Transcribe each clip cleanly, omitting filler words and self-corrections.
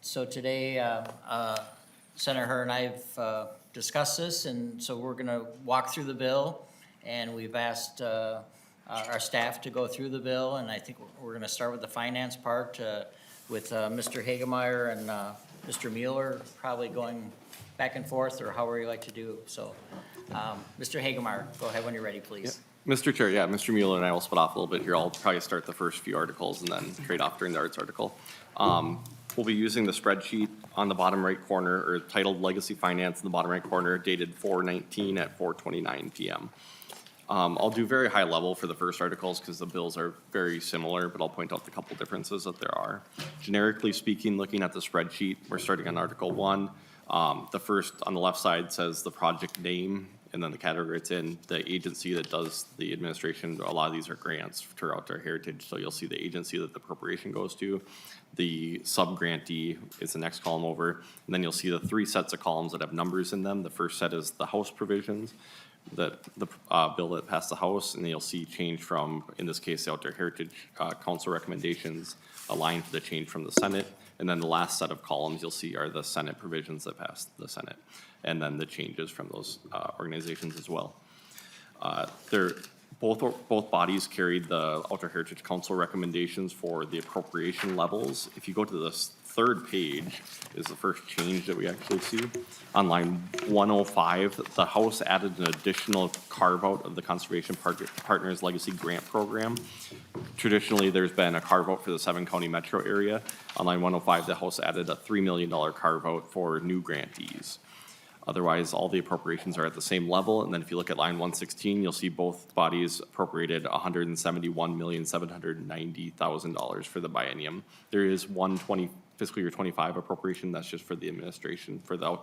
So today, Senator Her and I have discussed this, and so we're going to walk through the bill, and we've asked our staff to go through the bill, and I think we're going to start with the finance part with Mr. Hagemeyer and Mr. Mueller probably going back and forth, or however you like to do. So, Mr. Hagemeyer, go ahead when you're ready, please. Yeah. Mr. Chair, yeah, Mr. Mueller and I will split off a little bit here. I'll probably start the first few articles and then trade off during the arts article. We'll be using the spreadsheet on the bottom right corner, or titled Legacy Finance in the bottom right corner, dated 4/19 at 4:29 p.m. I'll do very high level for the first articles because the bills are very similar, but I'll point out the couple differences that there are. Generically speaking, looking at the spreadsheet, we're starting on Article 1. The first on the left side says the project name, and then the category it's in, the agency that does the administration. A lot of these are grants throughout our heritage, so you'll see the agency that the appropriation goes to. The sub-grantee is the next column over, and then you'll see the three sets of columns that have numbers in them. The first set is the House provisions, that the bill that passed the House, and you'll see change from, in this case, the Outdoor Heritage Council recommendations aligned to the change from the Senate. And then the last set of columns you'll see are the Senate provisions that passed the Senate, and then the changes from those organizations as well. Both bodies carried the Outdoor Heritage Council recommendations for the appropriation levels. If you go to this third page is the first change that we actually see. On line 105, the House added an additional carve-out of the Conservation Partners Legacy Grant Program. Traditionally, there's been a carve-out for the 7-county metro area. On line 105, the House added a $3 million carve-out for new grantees. Otherwise, all the appropriations are at the same level. And then if you look at line 116, you'll see both bodies appropriated $171,790,000 for the biennium. There is one fiscal year 25 appropriation that's just for the administration, for the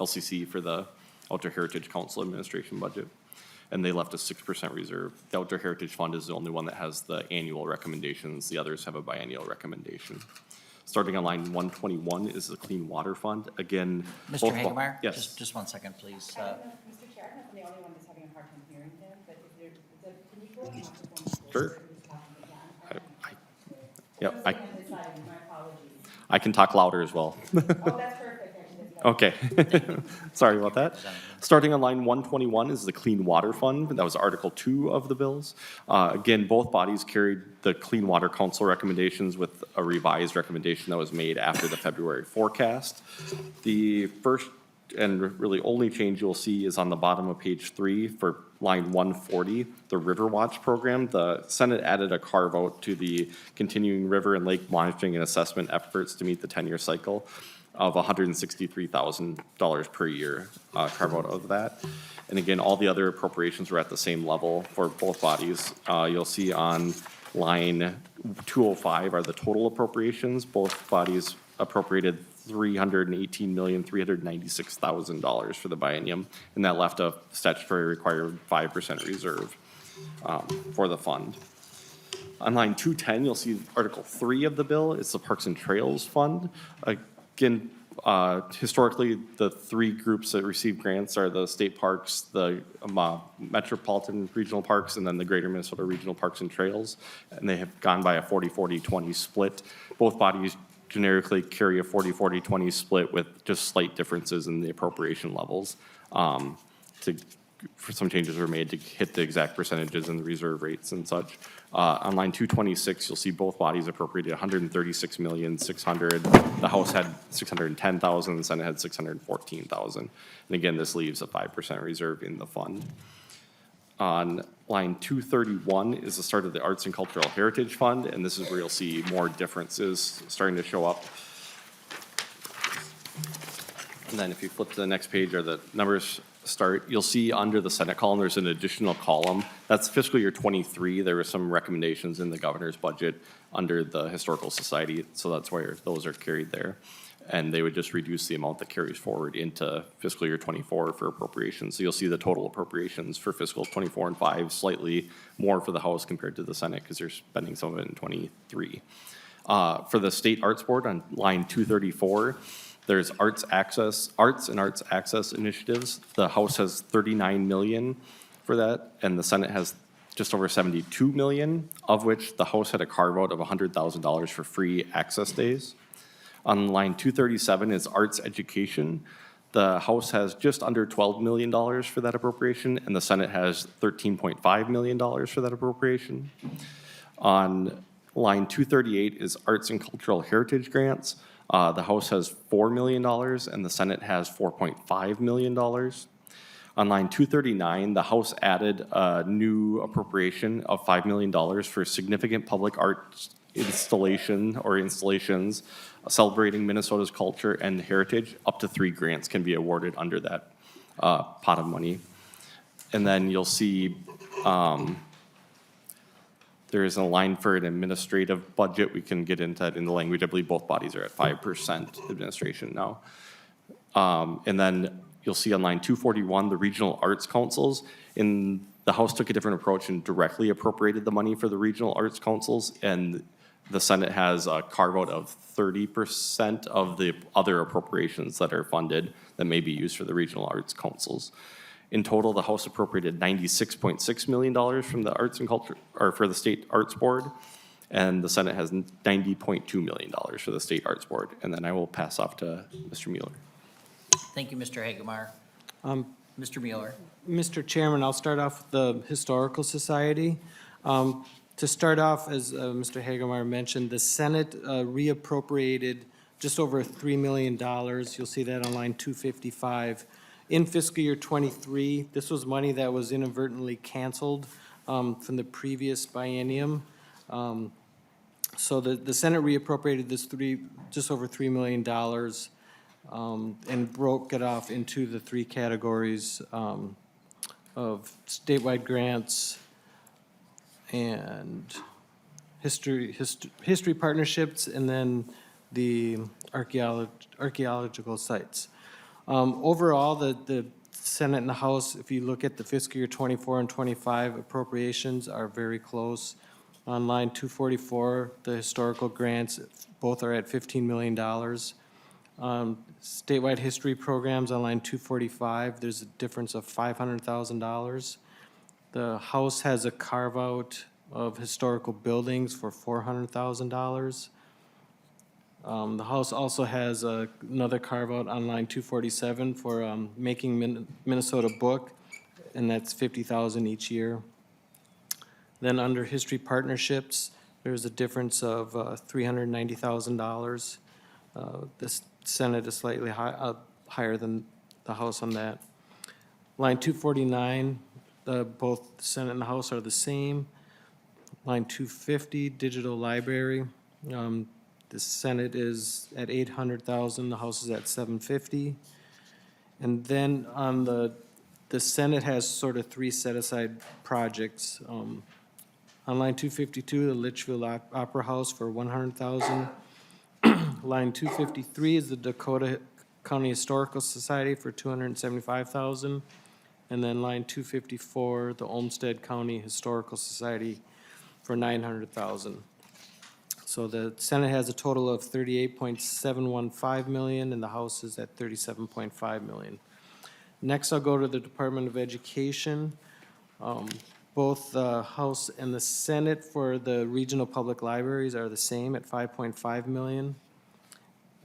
LCC, for the Outdoor Heritage Council administration budget. And they left a 6% reserve. The Outdoor Heritage Fund is the only one that has the annual recommendations. The others have a biennial recommendation. Starting on line 121 is the Clean Water Fund. Again, Mr. Hagemeyer? Yes. Just 1 second, please. Mr. Chair, I'm not the only one that's having a hard time hearing him, but if can you go to the microphone? Sure. Yep. My apologies. I can talk louder as well. Oh, that's perfect. Okay. Sorry about that. Starting on line 121 is the Clean Water Fund. That was Article 2 of the bills. Again, both bodies carried the Clean Water Council recommendations with a revised recommendation that was made after the February forecast. The first and really only change you'll see is on the bottom of page 3 for line 140, the River Watch program. The Senate added a carve out to the continuing river and lake monitoring and assessment efforts to meet the 10-year cycle of $163,000 per year carve out of that. And again, all the other appropriations were at the same level for both bodies. You'll see on line 205 are the total appropriations. Both bodies appropriated $318,396,000 for the biennium, and that left a statutory required 5% reserve for the fund. On line 210, you'll see Article 3 of the bill. It's the Parks and Trails Fund. Again, historically, the three groups that receive grants are the state parks, the metropolitan regional parks, and then the Greater Minnesota Regional Parks and Trails. And they have gone by a 40-40-20 split. Both bodies generically carry a 40-40-20 split with just slight differences in the appropriation levels. Some changes were made to hit the exact percentages and the reserve rates and such. On line 226, you'll see both bodies appropriated $136,600,000. The House had $610,000, the Senate had $614,000. And again, this leaves a 5% reserve in the fund. On line 231 is the start of the Arts and Cultural Heritage Fund, and this is where you'll see more differences starting to show up. And then if you flip to the next page, are the numbers start, you'll see under the Senate column, there's an additional column. That's fiscal year 23. There were some recommendations in the governor's budget under the Historical Society, so that's where those are carried there. And they would just reduce the amount that carries forward into fiscal year 24 for appropriations. So you'll see the total appropriations for fiscal 24 and 5 slightly more for the House compared to the Senate because they're spending some of it in 23. For the State Arts Board on line 234, there's arts and arts access initiatives. The House has 39 million for that, and the Senate has just over 72 million, of which the House had a carve out of $100,000 for free access days. On line 237 is arts education. The House has just under $12 million for that appropriation, and the Senate has $13.5 million for that appropriation. On line 238 is arts and cultural heritage grants. The House has $4 million, and the Senate has $4.5 million. On line 239, the House added a new appropriation of $5 million for significant public arts installation or installations celebrating Minnesota's culture and heritage. Up to 3 grants can be awarded under that pot of money. And then you'll see there is a line for an administrative budget. We can get into that in the language. I believe both bodies are at 5% administration now. And then you'll see on line 241, the regional arts councils. The House took a different approach and directly appropriated the money for the regional arts councils, and the Senate has a carve-out of 30% of the other appropriations that are funded that may be used for the regional arts councils. In total, the House appropriated $96.6 million from the Arts and Culture, or for the State Arts Board, and the Senate has $90.2 million for the State Arts Board. And then I will pass off to Mr. Mueller. Thank you, Mr. Hagemeyer. Mr. Mueller. Mr. Chairman, I'll start off with the Historical Society. To start off, as Mr. Hagemeyer mentioned, the Senate reappropriated just over $3 million. You'll see that on line 255. In fiscal year ~23, this was money that was inadvertently canceled from the previous biennium. So the Senate reappropriated this just over $3 million and broke it off into the 3 categories of statewide grants and history partnerships, and then the archaeological sites. Overall, the Senate and the House, if you look at the fiscal year '24 and '25 appropriations, are very close. On line 244, the historical grants, both are at $15 million. Statewide history programs on line 245, there's a difference of $500,000. The House has a carve-out of historical buildings for $400,000. The House also has another carve-out on line 247 for making Minnesota book, and that's $50,000 each year. Then under history partnerships, there's a difference of $390,000. The Senate is slightly higher than the House on that. Line 249, both the Senate and the House are the same. Line 250, digital library. The Senate is at $800,000, the House is at $750,000. And then on the Senate has sort of 3 set-aside projects. On line 252, the Litchfield Opera House for $100,000. Line 253 is the Dakota County Historical Society for $275,000. And then line 254, the Olmsted County Historical Society for $900,000. So the Senate has a total of $38.715 million, and the House is at $37.5 million. Next, I'll go to the Department of Education. Both the House and the Senate for the regional public libraries are the same at $5.5 million.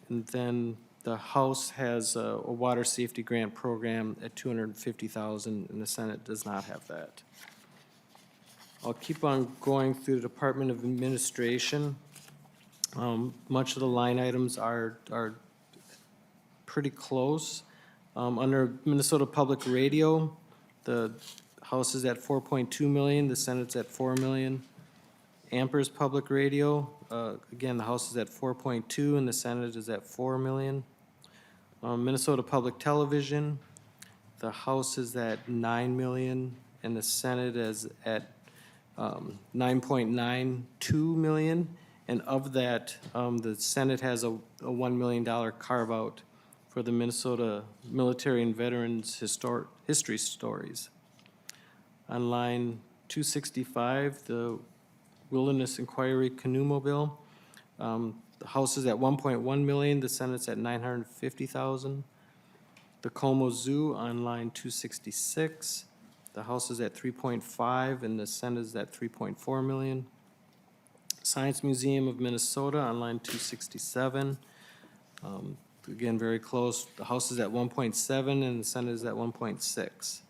And then the House has a water safety grant program at $250,000, and the Senate does not have that. I'll keep on going through the Department of Administration. Much of the line items are pretty close. Under Minnesota Public Radio, the House is at $4.2 million, the Senate's at $4 million. Amper's Public Radio, again, the House is at $4.2 and the Senate is at $4 million. Minnesota Public Television, the House is at $9 million and the Senate is at $9.92 million. And of that, the Senate has a $1 million carve-out for the Minnesota Military and Veterans History Stories. On line 265, the Wilderness Inquiry Canoemobile, the House is at $1.1 million, the Senate's at $950,000. The Como Zoo on line 266, the House is at $3.5 and the Senate is at $3.4 million. Science Museum of Minnesota on line 267, Again, very close. The House is at 1.7 and the Senate is at 1.6.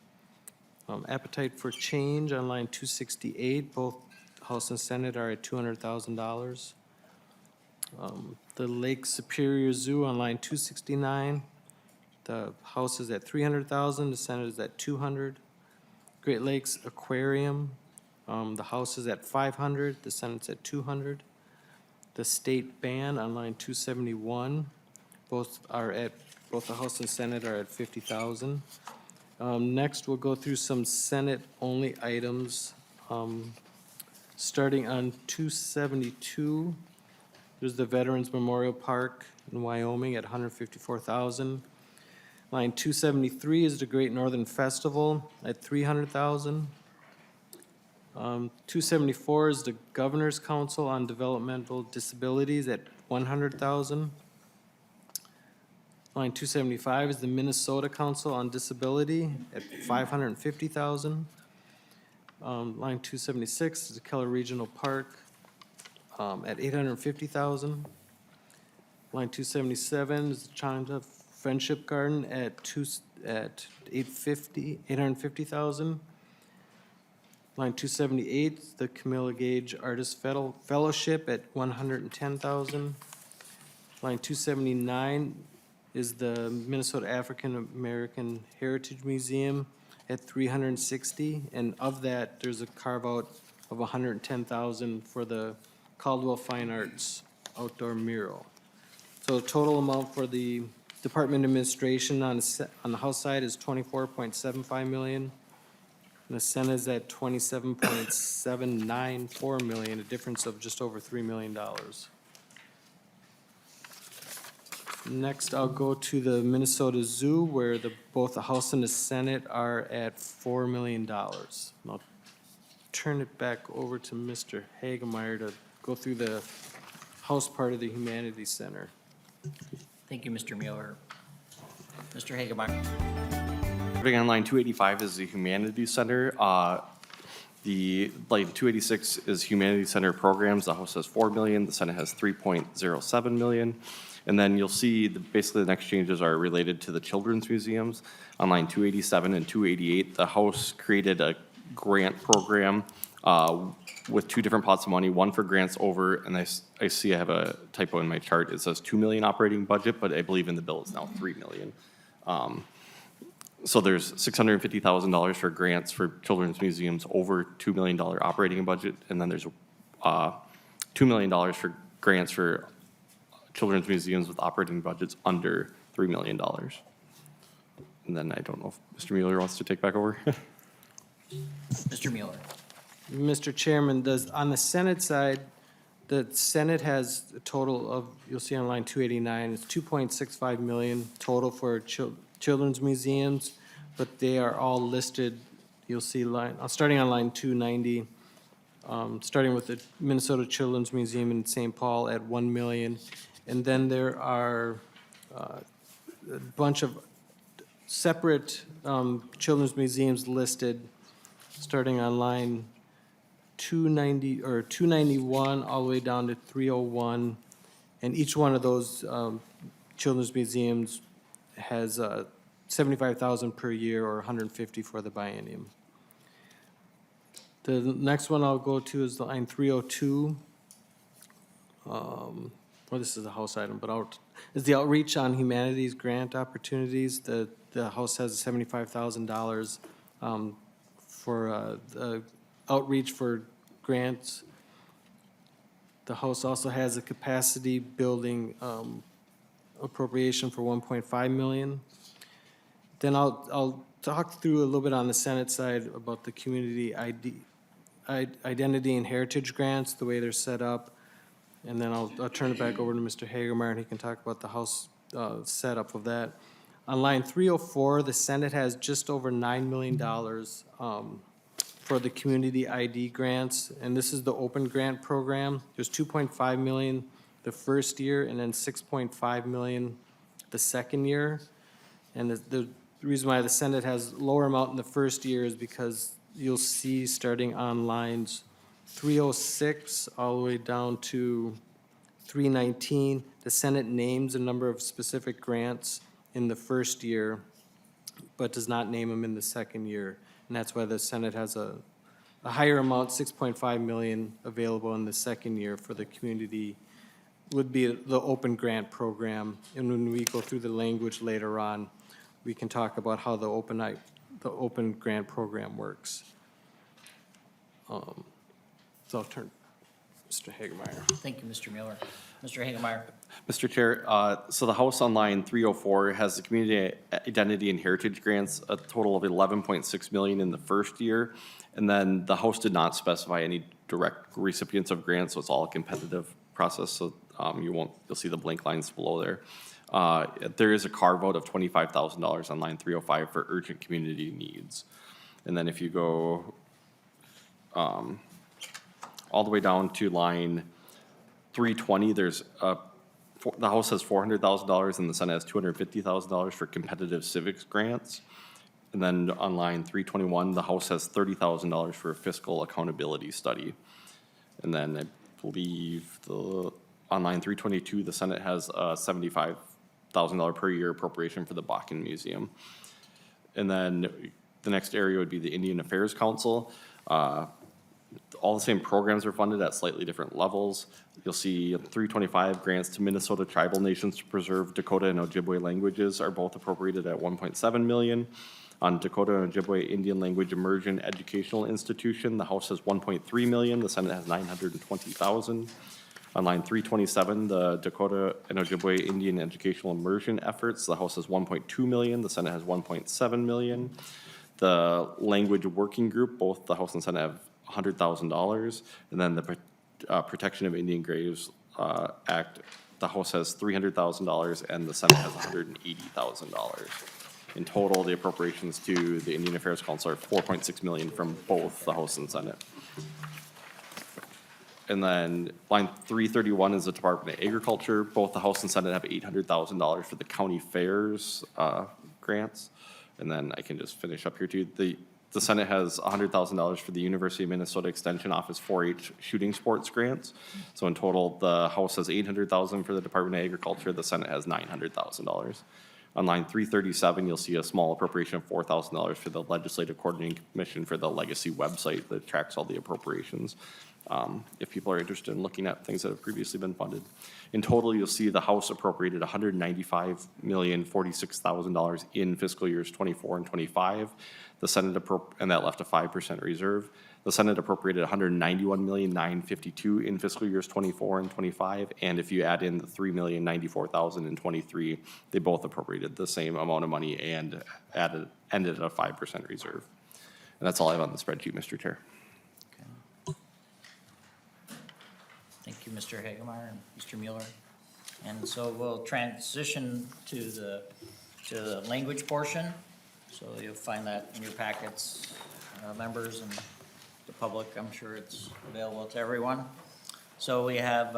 Appetite for change on line 268, both House and Senate are at $200,000. The Lake Superior Zoo on line 269, the House is at 300,000, the Senate is at 200. Great Lakes Aquarium, the House is at 500, the Senate's at 200. The State Band on line 271, both the House and Senate are at 50,000. Next, we'll go through some Senate-only items. Starting on 272, there's the Veterans Memorial Park in Wyoming at 154,000. Line 273 is the Great Northern Festival at 300,000. 274 is the Governor's Council on Developmental Disabilities at 100,000. Line 275 is the Minnesota Council on Disability at 550,000. Line 276 is the Keller Regional Park at 850,000. Line 277 is the Chanda Friendship Garden at 850,000. Line 278 is the Camilla Gage Artist Fellowship at 110,000. Line 279 is the Minnesota African American Heritage Museum at 360, and of that, there's a carve-out of 110,000 for the Caldwell Fine Arts outdoor mural. So the total amount for the Department Administration on the House side is 24.75 million. And the Senate is at 27.794 million, a difference of just over $3 million. Next, I'll go to the Minnesota Zoo, where both the House and the Senate are at $4 million. I'll turn it back over to Mr. Hagemeyer to go through the House part of the Humanities Center. Thank you, Mr. Mueller. Mr. Hagemeyer. Starting on line 285 is the Humanities Center. The line 286 is Humanities Center programs. The House has 4 million, the Senate has 3.07 million. And then you'll see basically the next changes are related to the children's museums. On line 287 and 288, the House created a grant program with two different pots of money, one for grants over, and I see I have a typo in my chart. It says 2 million operating budget, but I believe in the bill it's now 3 million. So there's $650,000 for grants for children's museums over $2 million operating budget, and then there's $2 million for grants for children's museums with operating budgets under $3 million. And then I don't know if Mr. Mueller wants to take back over. Mr. Mueller. Mr. Chairman, on the Senate side, the Senate has a total of, you'll see on line 289, it's 2.65 million total for children's museums, but they are all listed, you'll see starting on line 290, starting with the Minnesota Children's Museum in St. Paul at 1 million. And then there are a bunch of separate children's museums listed, starting on line 290 or 291 all the way down to 301, and each one of those children's museums has 75,000 per year or 150 for the biennium. The next one I'll go to is line 302. Well, this is a House item, but is the outreach on humanities grant opportunities. The House has $75,000 for the outreach for grants. The House also has a capacity building appropriation for 1.5 million. Then I'll talk through a little bit on the Senate side about the community identity and heritage grants, the way they're set up. And then I'll turn it back over to Mr. Hagemeyer, and he can talk about the House setup of that. On line 304, the Senate has just over $9 million for the community ID grants, and this is the open grant program. There's 2.5 million the first year, and then 6.5 million the second year. And the reason why the Senate has lower amount in the first year is because you'll see starting on lines 306 all the way down to 319, the Senate names a number of specific grants in the first year, but does not name them in the second year. And that's why the Senate has a higher amount, 6.5 million, available in the second year for the community, would be the open grant program. And when we go through the language later on, we can talk about how the open grant program works. So I'll turn, Mr. Hagemeyer. Thank you, Mr. Mueller. Mr. Hagemeyer. Mr. Chair, so the House on line 304 has the community identity and heritage grants, a total of 11.6 million in the first year. And then the House did not specify any direct recipients of grants, so it's all a competitive process. So you'll see the blank lines below there. There is a carve out of $25,000 on line 305 for urgent community needs. And then if you go all the way down to line 320, there's the House has $400,000 and the Senate has $250,000 for competitive civics grants. And then on line 321, the House has $30,000 for a fiscal accountability study. And then I believe on line 322, the Senate has a $75,000 per year appropriation for the Bakken Museum. And then the next area would be the Indian Affairs Council. All the same programs are funded at slightly different levels. You'll see 325 grants to Minnesota tribal nations to preserve Dakota and Ojibwe languages are both appropriated at 1.7 million. On Dakota and Ojibwe Indian Language Immersion Educational Institution, the House has 1.3 million, the Senate has 920,000. On line 327, the Dakota and Ojibwe Indian Educational Immersion Efforts, the House has 1.2 million, the Senate has 1.7 million. The Language Working Group, both the House and Senate have $100,000, and then the Protection of Indian Graves Act, the House has $300,000 and the Senate has $180,000. In total, the appropriations to the Indian Affairs Council are 4.6 million from both the House and Senate. And then line 331 is the Department of Agriculture. Both the House and Senate have $800,000 for the county fairs grants. And then I can just finish up here too. The Senate has $100,000 for the University of Minnesota Extension Office 4-H shooting sports grants. So in total, the House has $800,000 for the Department of Agriculture. The Senate has $900,000. On line 337, you'll see a small appropriation of $4,000 for the Legislative Coordinating Commission for the Legacy website that tracks all the appropriations. If people are interested in looking at things that have previously been funded. In total, you'll see the House appropriated $195,046,000 in fiscal years 24 and 25. The Senate and that left a 5% reserve. The Senate appropriated $191,952,000 in fiscal years 24 and 25. And if you add in the $3,094,000 in 23, they both appropriated the same amount of money and ended at a 5% reserve. And that's all I have on the spreadsheet, Mr. Chair. Thank you, Mr. Hagemeyer and Mr. Mueller. And so we'll transition to the language portion. So you'll find that in your packets, members and the public. I'm sure it's available to everyone. So we have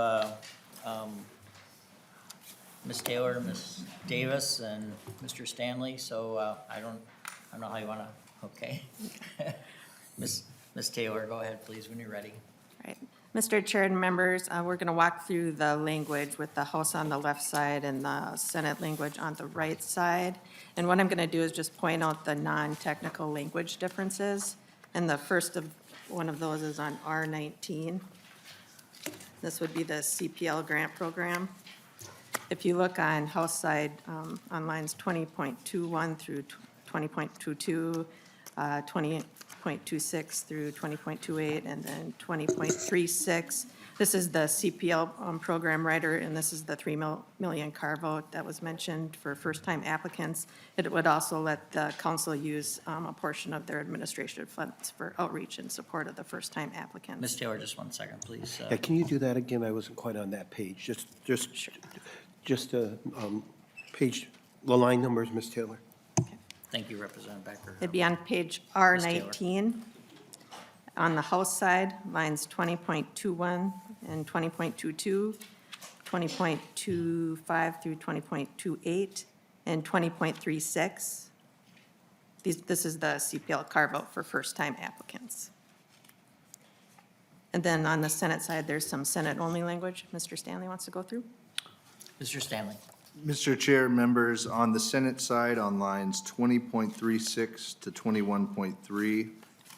Ms. Taylor, Ms. Davis, and Mr. Stanley. So I don't know how you want to. Okay. Ms. Taylor, go ahead, please, when you're ready. Right. Mr. Chair and members, we're going to walk through the language with the House on the left side and the Senate language on the right side. And what I'm going to do is just point out the non-technical language differences. And the first of one of those is on R19. This would be the CPL grant program. If you look on House side, on lines 20.21 through 20.22, 20.26 through 20.28, and then 20.36. This is the CPL program writer, and this is the $3 million carve-out that was mentioned for first-time applicants. It would also let the council use a portion of their administrative funds for outreach in support of the first-time applicants. Ms. Taylor, just 1 second, please. Yeah, can you do that again? I wasn't quite on that page. Just page, the line numbers, Ms. Taylor. Thank you, Representative Becker. It'd be on page Ms. Taylor. R19. On the House side, lines 20.21 and 20.22, 20.25 through 20.28, and 20.36. This is the CPL carve-out for first-time applicants. And then on the Senate side, there's some Senate-only language. Mr. Stanley wants to go through? Mr. Stanley. Mr. Chair, members, on the Senate side, on lines 20.36 to 21.3,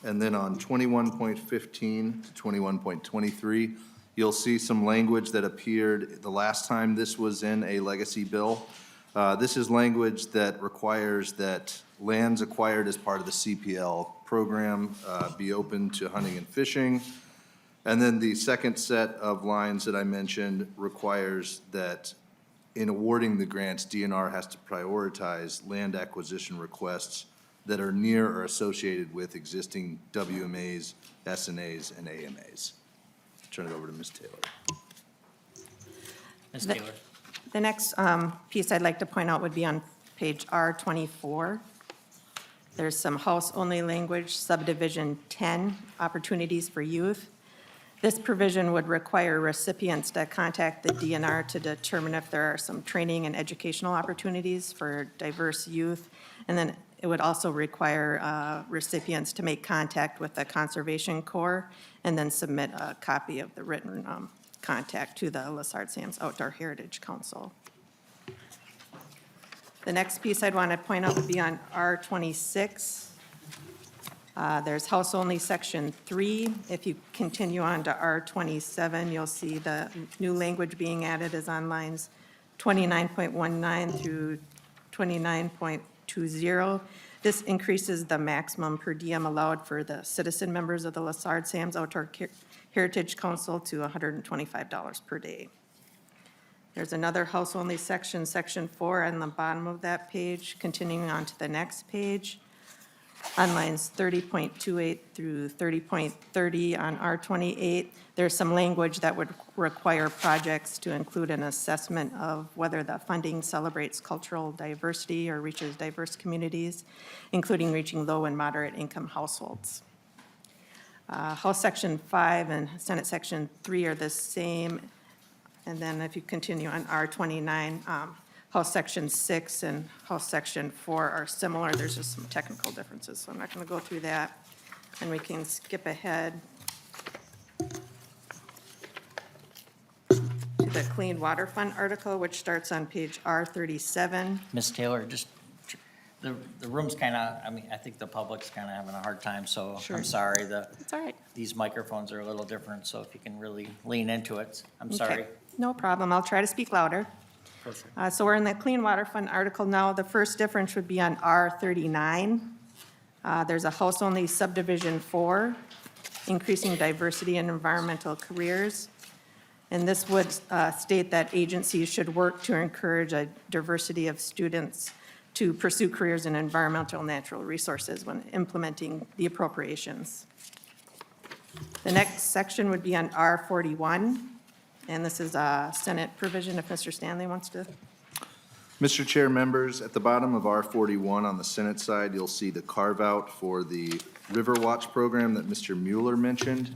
and then on 21.15 to 21.23, you'll see some language that appeared the last time this was in a legacy bill. This is language that requires that lands acquired as part of the CPL program be open to hunting and fishing. And then the second set of lines that I mentioned requires that in awarding the grants, DNR has to prioritize land acquisition requests that are near or associated with existing WMAs, SNAs, and AMAs. Turn it over to Ms. Taylor. Ms. The- Taylor. The next piece I'd like to point out would be on page R24. There's some house-only language, subdivision 10, opportunities for youth. This provision would require recipients to contact the DNR to determine if there are some training and educational opportunities for diverse youth. And then it would also require recipients to make contact with the Conservation Corps and then submit a copy of the written contact to the Lessard Sam's Outdoor Heritage Council. The next piece I'd want to point out would be on R26. There's house-only section 3. If you continue on to R27, you'll see the new language being added is on lines 29.19 through 29.20. This increases the maximum per diem allowed for the citizen members of the Lessard Sam's Outdoor Heritage Council to $125 per day. There's another house-only section, section 4, on the bottom of that page, continuing on to the next page. On lines 30.28 through 30.30 on R28, there's some language that would require projects to include an assessment of whether the funding celebrates cultural diversity or reaches diverse communities, including reaching low and moderate income households. House Section 5 and Senate Section 3 are the same. And then if you continue on R29, House Section 6 and House Section 4 are similar. There's just some technical differences, so I'm not going to go through that. And we can skip ahead to the Clean Water Fund article, which starts on page R37. Ms. Taylor, just, the room's kind of, I mean, I think the public's kind of having a hard time, so Sure. I'm sorry. It's all right. These microphones are a little different, so if you can really lean into it, I'm sorry. Okay. No problem. I'll try to speak louder. Perfect. So we're in the Clean Water Fund article now. The first difference would be on R39. There's a house-only subdivision 4, increasing diversity in environmental careers. And this would state that agencies should work to encourage a diversity of students to pursue careers in environmental and natural resources when implementing the appropriations. The next section would be on R41. And this is a Senate provision, if Mr. Stanley wants to. Mr. Chair, members, at the bottom of R41 on the Senate side, you'll see the carve-out for the River Watch program that Mr. Mueller mentioned.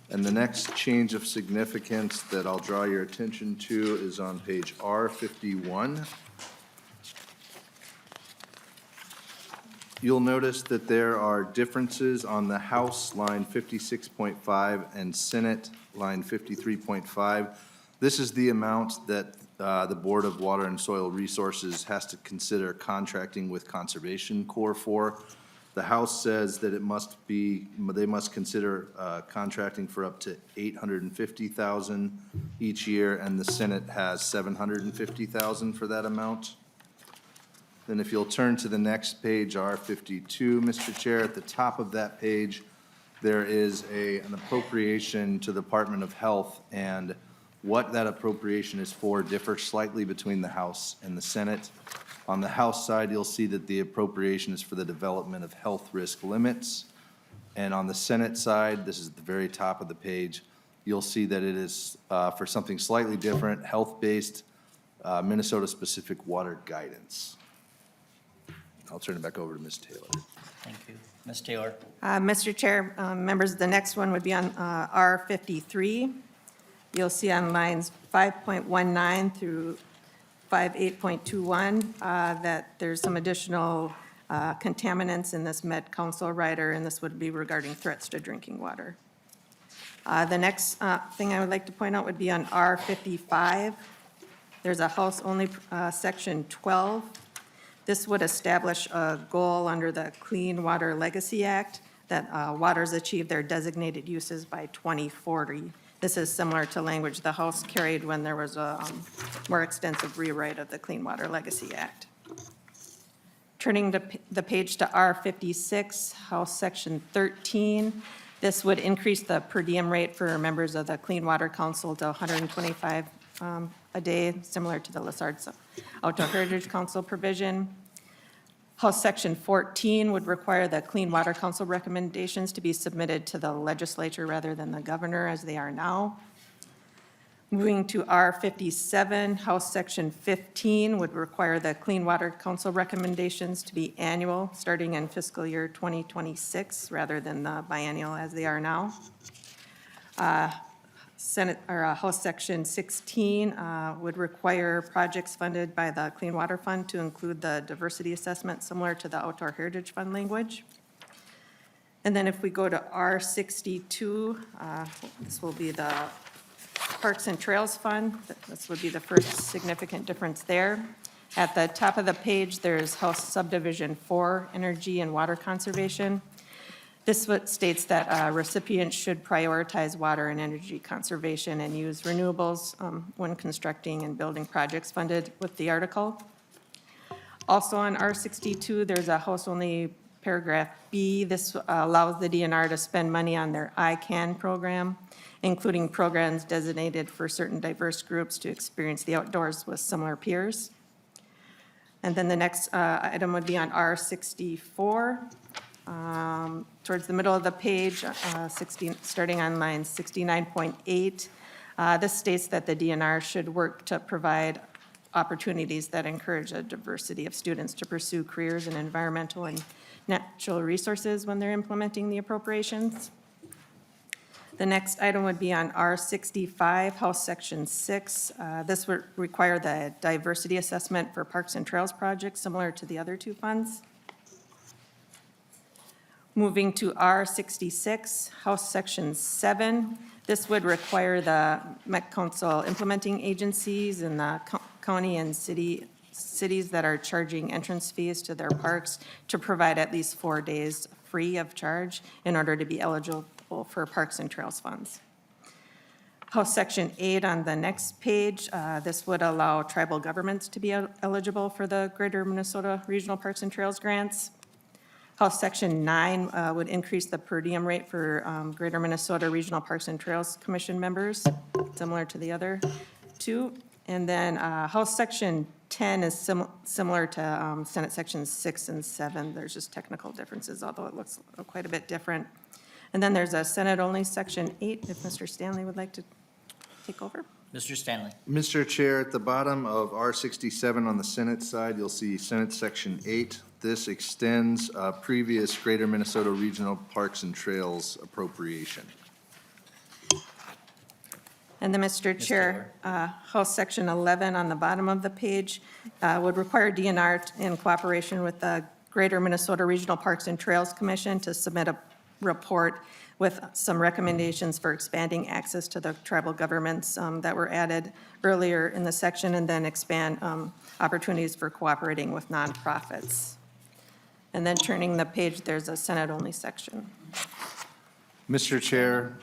And the next change of significance that I'll draw your attention to is on page R51. You'll notice that there are differences on the House line 56.5 and Senate line 53.5. This is the amount that the Board of Water and Soil Resources has to consider contracting with Conservation Corps for. The House says that it must be, they must consider contracting for up to $850,000 each year, and the Senate has $750,000 for that amount. Then if you'll turn to the next page, R52, Mr. Chair, at the top of that page, there is an appropriation to the Department of Health, and what that appropriation is for differs slightly between the House and the Senate. On the House side, you'll see that the appropriation is for the development of health risk limits. And on the Senate side, this is at the very top of the page, you'll see that it is for something slightly different, health-based, Minnesota-specific water guidance. I'll turn it back over to Ms. Taylor. Thank you. Ms. Taylor. Mr. Chair, members, the next one would be on R53. You'll see on lines 5.19 through 58.21 that there's some additional contaminants in this Met Council rider, and this would be regarding threats to drinking water. The next thing I would like to point out would be on R55. There's a house-only section 12. This would establish a goal under the Clean Water Legacy Act that waters achieve their designated uses by 2040. This is similar to language the House carried when there was a more extensive rewrite of the Clean Water Legacy Act. Turning to the page to R56, House Section 13. This would increase the per diem rate for members of the Clean Water Council to $125 a day, similar to the LaSarte's Outdoor Heritage Council provision. House Section 14 would require the Clean Water Council recommendations to be submitted to the legislature rather than the governor as they are now. Moving to R57, House Section 15 would require the Clean Water Council recommendations to be annual, starting in fiscal year 2026, rather than the biennial as they are now. House Section 16 would require projects funded by the Clean Water Fund to include the diversity assessment, similar to the Outdoor Heritage Fund language. And then if we go to R62, this will be the Parks and Trails Fund. This would be the first significant difference there. At the top of the page, there's House Subdivision 4, Energy and Water Conservation. This states that recipients should prioritize water and energy conservation and use renewables when constructing and building projects funded with the article. Also on R62, there's a House-only paragraph B. This allows the DNR to spend money on their ICANN program, including programs designated for certain diverse groups to experience the outdoors with similar peers. And then the next item would be on R64. Towards the middle of the page, starting on line 69.8, this states that the DNR should work to provide opportunities that encourage a diversity of students to pursue careers in environmental and natural resources when they're implementing the appropriations. The next item would be on R65, House Section 6. This would require the diversity assessment for Parks and Trails projects, similar to the other two funds. Moving to R66, House Section 7. This would require the Met Council implementing agencies in the county and cities that are charging entrance fees to their parks to provide at least 4 days free of charge in order to be eligible for Parks and Trails funds. House Section 8 on the next page, this would allow tribal governments to be eligible for the Greater Minnesota Regional Parks and Trails grants. House Section 9 would increase the per diem rate for Greater Minnesota Regional Parks and Trails Commission members, similar to the other two. And then House Section 10 is similar to Senate Sections 6 and 7. There's just technical differences, although it looks quite a bit different. And then there's a Senate-only Section 8, if Mr. Stanley would like to take over. Mr. Stanley. Mr. Chair, at the bottom of R67 on the Senate side, you'll see Senate Section 8. This extends previous Greater Minnesota Regional Parks and Trails appropriation. And then, Mr. Chair, House Section 11 on the bottom of the page would require DNR in cooperation with the Greater Minnesota Regional Parks and Trails Commission to submit a report with some recommendations for expanding access to the tribal governments that were added earlier in the section, and then expand opportunities for cooperating with nonprofits. And then turning the page, there's a Senate-only section. Mr. Chair,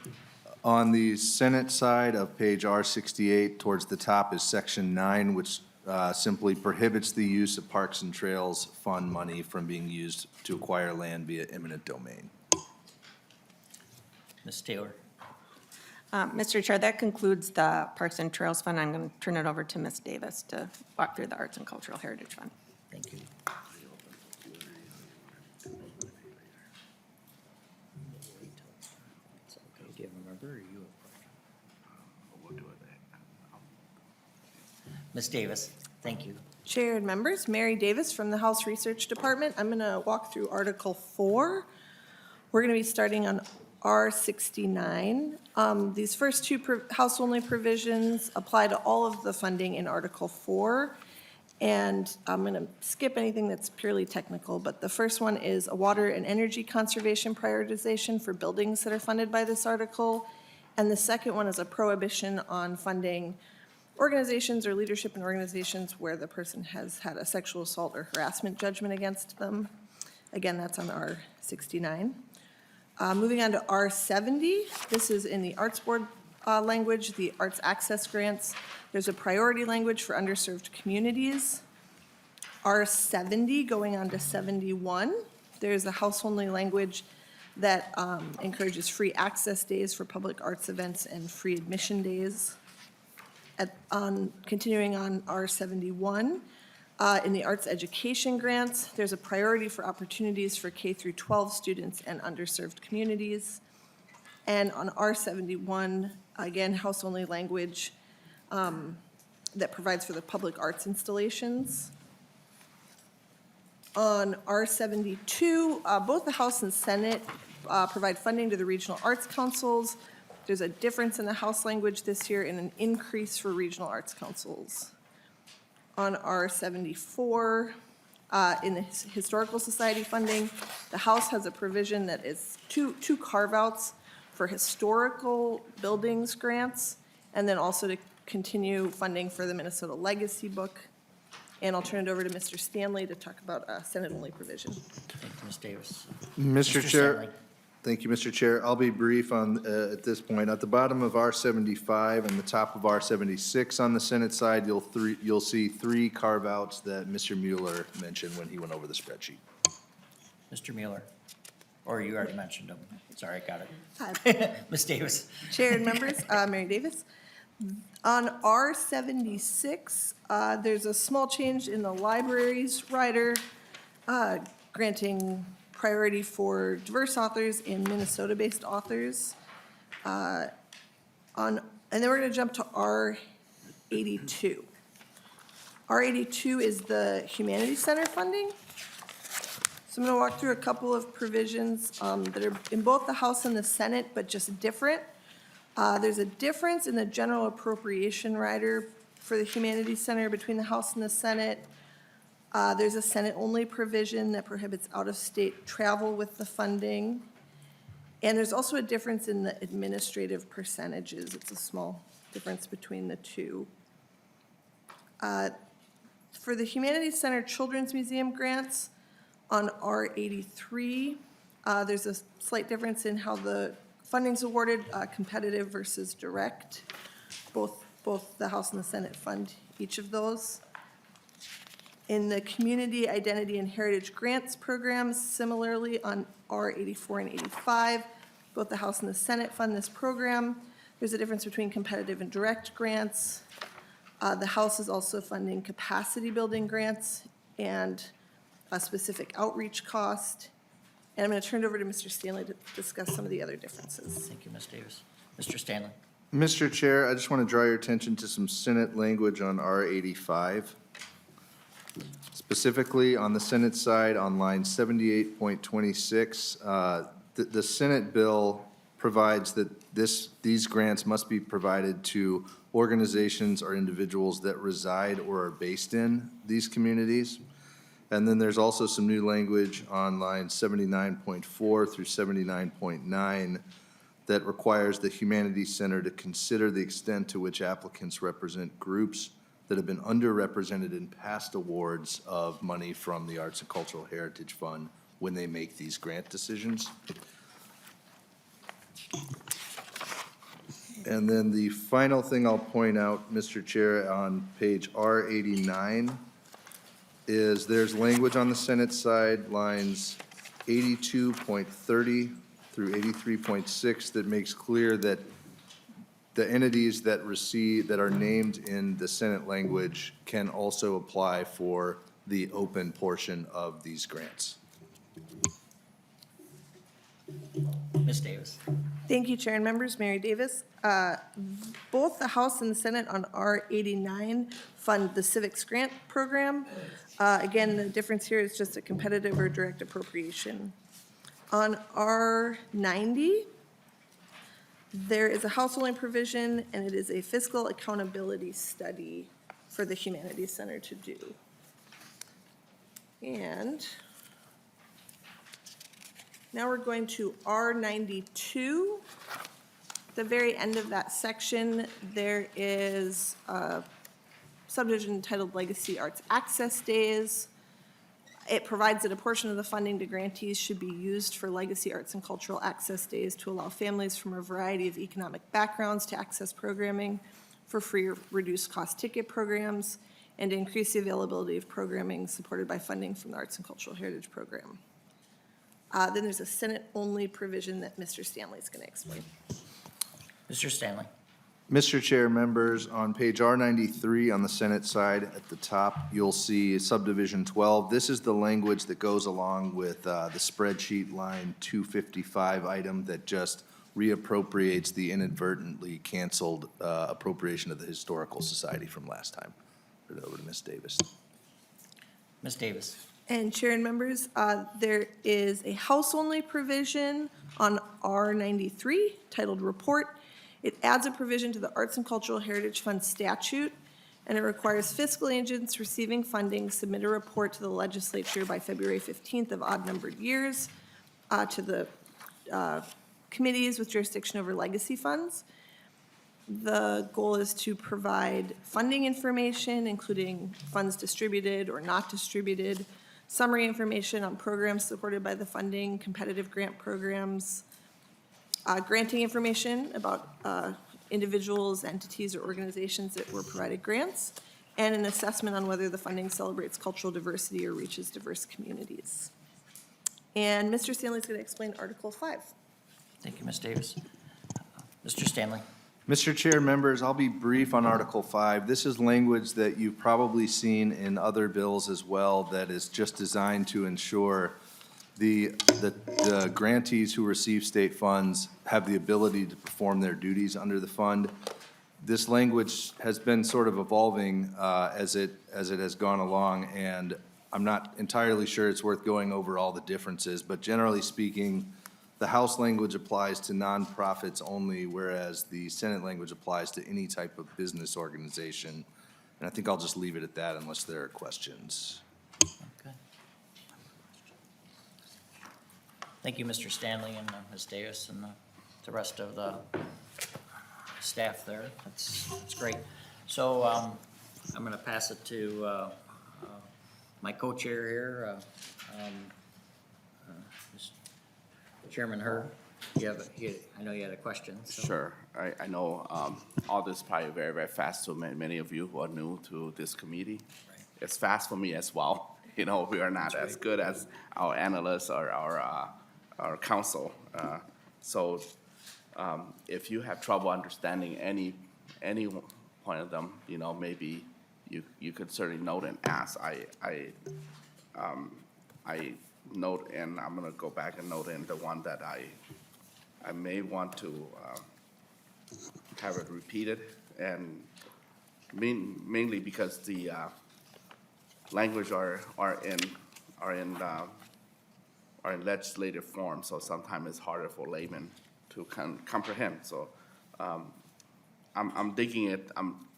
on the Senate side of page R68, towards the top is Section 9, which simply prohibits the use of Parks and Trails fund money from being used to acquire land via eminent domain. Ms. Taylor. Mr. Chair, that concludes the Parks and Trails Fund. I'm going to turn it over to Ms. Davis to walk through the Arts and Cultural Heritage Fund. Thank you. Do you have a member or you? Ms. Davis, thank you. Chair and members, Mary Davis from the House Research Department. I'm going to walk through Article 4. We're going to be starting on R69. These first two House-only provisions apply to all of the funding in Article 4. And I'm going to skip anything that's purely technical, but the first one is a water and energy conservation prioritization for buildings that are funded by this article. And the second one is a prohibition on funding organizations or leadership in organizations where the person has had a sexual assault or harassment judgment against them. Again, that's on R69. Moving on to R70, this is in the Arts Board language, the Arts Access Grants. There's a priority language for underserved communities. R70 going on to 71, there's a house-only language that encourages free access days for public arts events and free admission days. Continuing on R71, in the arts education grants, there's a priority for opportunities for K through 12 students and underserved communities. And on R71, again, house-only language that provides for the public arts installations. On R72, both the House and Senate provide funding to the regional arts councils. There's a difference in the House language this year and an increase for regional arts councils. On R74, in the Historical Society funding, the House has a provision that is two carve-outs for historical buildings grants, and then also to continue funding for the Minnesota Legacy Book. And I'll turn it over to Mr. Stanley to talk about a Senate-only provision. Thank you, Ms. Davis. Mr. Mr. Chair. Stanley. Thank you, Mr. Chair. I'll be brief on, at this point. At the bottom of R75 and the top of R76 on the Senate side, you'll see three carve-outs that Mr. Mueller mentioned when he went over the spreadsheet. Mr. Mueller, or you already mentioned him. Sorry, I got Hi. it. Ms. Davis. Chair and members, Mary Davis. On R76, there's a small change in the libraries rider, granting priority for diverse authors and Minnesota-based authors. And then we're going to jump to R82. R82 is the Humanities Center funding. So I'm going to walk through a couple of provisions that are in both the House and the Senate, but just different. There's a difference in the general appropriation rider for the Humanities Center between the House and the Senate. There's a Senate-only provision that prohibits out-of-state travel with the funding. And there's also a difference in the administrative percentages. It's a small difference between the two. For the Humanities Center Children's Museum grants on R83, there's a slight difference in how the funding's awarded, competitive versus direct. Both the House and the Senate fund each of those. In the Community Identity and Heritage Grants programs, similarly on R84 and 85, both the House and the Senate fund this program. There's a difference between competitive and direct grants. The House is also funding capacity building grants and a specific outreach cost. And I'm going to turn it over to Mr. Stanley to discuss some of the other differences. Thank you, Ms. Davis. Mr. Stanley. Mr. Chair, I just want to draw your attention to some Senate language on R85. Specifically, on the Senate side, on line 78.26, the Senate bill provides that these grants must be provided to organizations or individuals that reside or are based in these communities. And then there's also some new language on line 79.4 through 79.9 that requires the Humanities Center to consider the extent to which applicants represent groups that have been underrepresented in past awards of money from the Arts and Cultural Heritage Fund when they make these grant decisions. And then the final thing I'll point out, Mr. Chair, on page R89 is there's language on the Senate side, lines 82.30 through 83.6 that makes clear that the entities that are named in the Senate language can also apply for the open portion of these grants. Ms. Davis. Thank you, Chair and members. Mary Davis. Both the House and the Senate on R89 fund the Civics Grant Program. Again, the difference here is just a competitive or direct appropriation. On R90, there is a House-only provision, and it is a fiscal accountability study for the Humanities Center to do. And now we're going to R92. the very end of that section, there is a subdivision titled Legacy Arts Access Days. It provides that a portion of the funding to grantees should be used for legacy arts and cultural access days to allow families from a variety of economic backgrounds to access programming for free or reduced cost ticket programs and to increase the availability of programming supported by funding from the Arts and Cultural Heritage Program. Then there's a Senate-only provision that Mr. Stanley's going to explain. Mr. Stanley. Mr. Chair, members, on page R93 on the Senate side at the top, you'll see subdivision 12. This is the language that goes along with the spreadsheet line 255 item that just reappropriates the inadvertently canceled appropriation of the Historical Society from last time. Turn it over to Ms. Davis. Ms. Davis. And Chair and members, there is a House-only provision on R93 titled Report. It adds a provision to the Arts and Cultural Heritage Fund statute, and it requires fiscal agents receiving funding submit a report to the legislature by February 15th of odd-numbered years to the committees with jurisdiction over legacy funds. The goal is to provide funding information, including funds distributed or not distributed, summary information on programs supported by the funding, competitive grant programs, granting information about individuals, entities, or organizations that were provided grants, and an assessment on whether the funding celebrates cultural diversity or reaches diverse communities. And Mr. Stanley's going to explain Article 5. Thank you, Ms. Davis. Mr. Stanley. Mr. Chair, members, I'll be brief on Article 5. This is language that you've probably seen in other bills as well that is just designed to ensure the grantees who receive state funds have the ability to perform their duties under the fund. This language has been sort of evolving as it has gone along, and I'm not entirely sure it's worth going over all the differences, but generally speaking, the House language applies to nonprofits only, whereas the Senate language applies to any type of business organization. And I think I'll just leave it at that unless there are questions. Okay. Thank you, Mr. Stanley and Ms. Davis and the rest of the staff there. That's great. So I'm going to pass it to my co-chair here, Chairman Hurd. I know you had a question. So. Sure. I know all this is probably very, very fast to many of you who are new to this committee. Right. It's fast for me as well. You know, we are not as good as our analysts or our counsel. So if you have trouble understanding any point of them, you know, maybe you could certainly note and ask. I note, and I'm gonna go back and note in the one that I may want to have it repeated, and mainly because the language are in legislative form, so sometimes it's harder for laymen to comprehend. So I'm digging it. I'm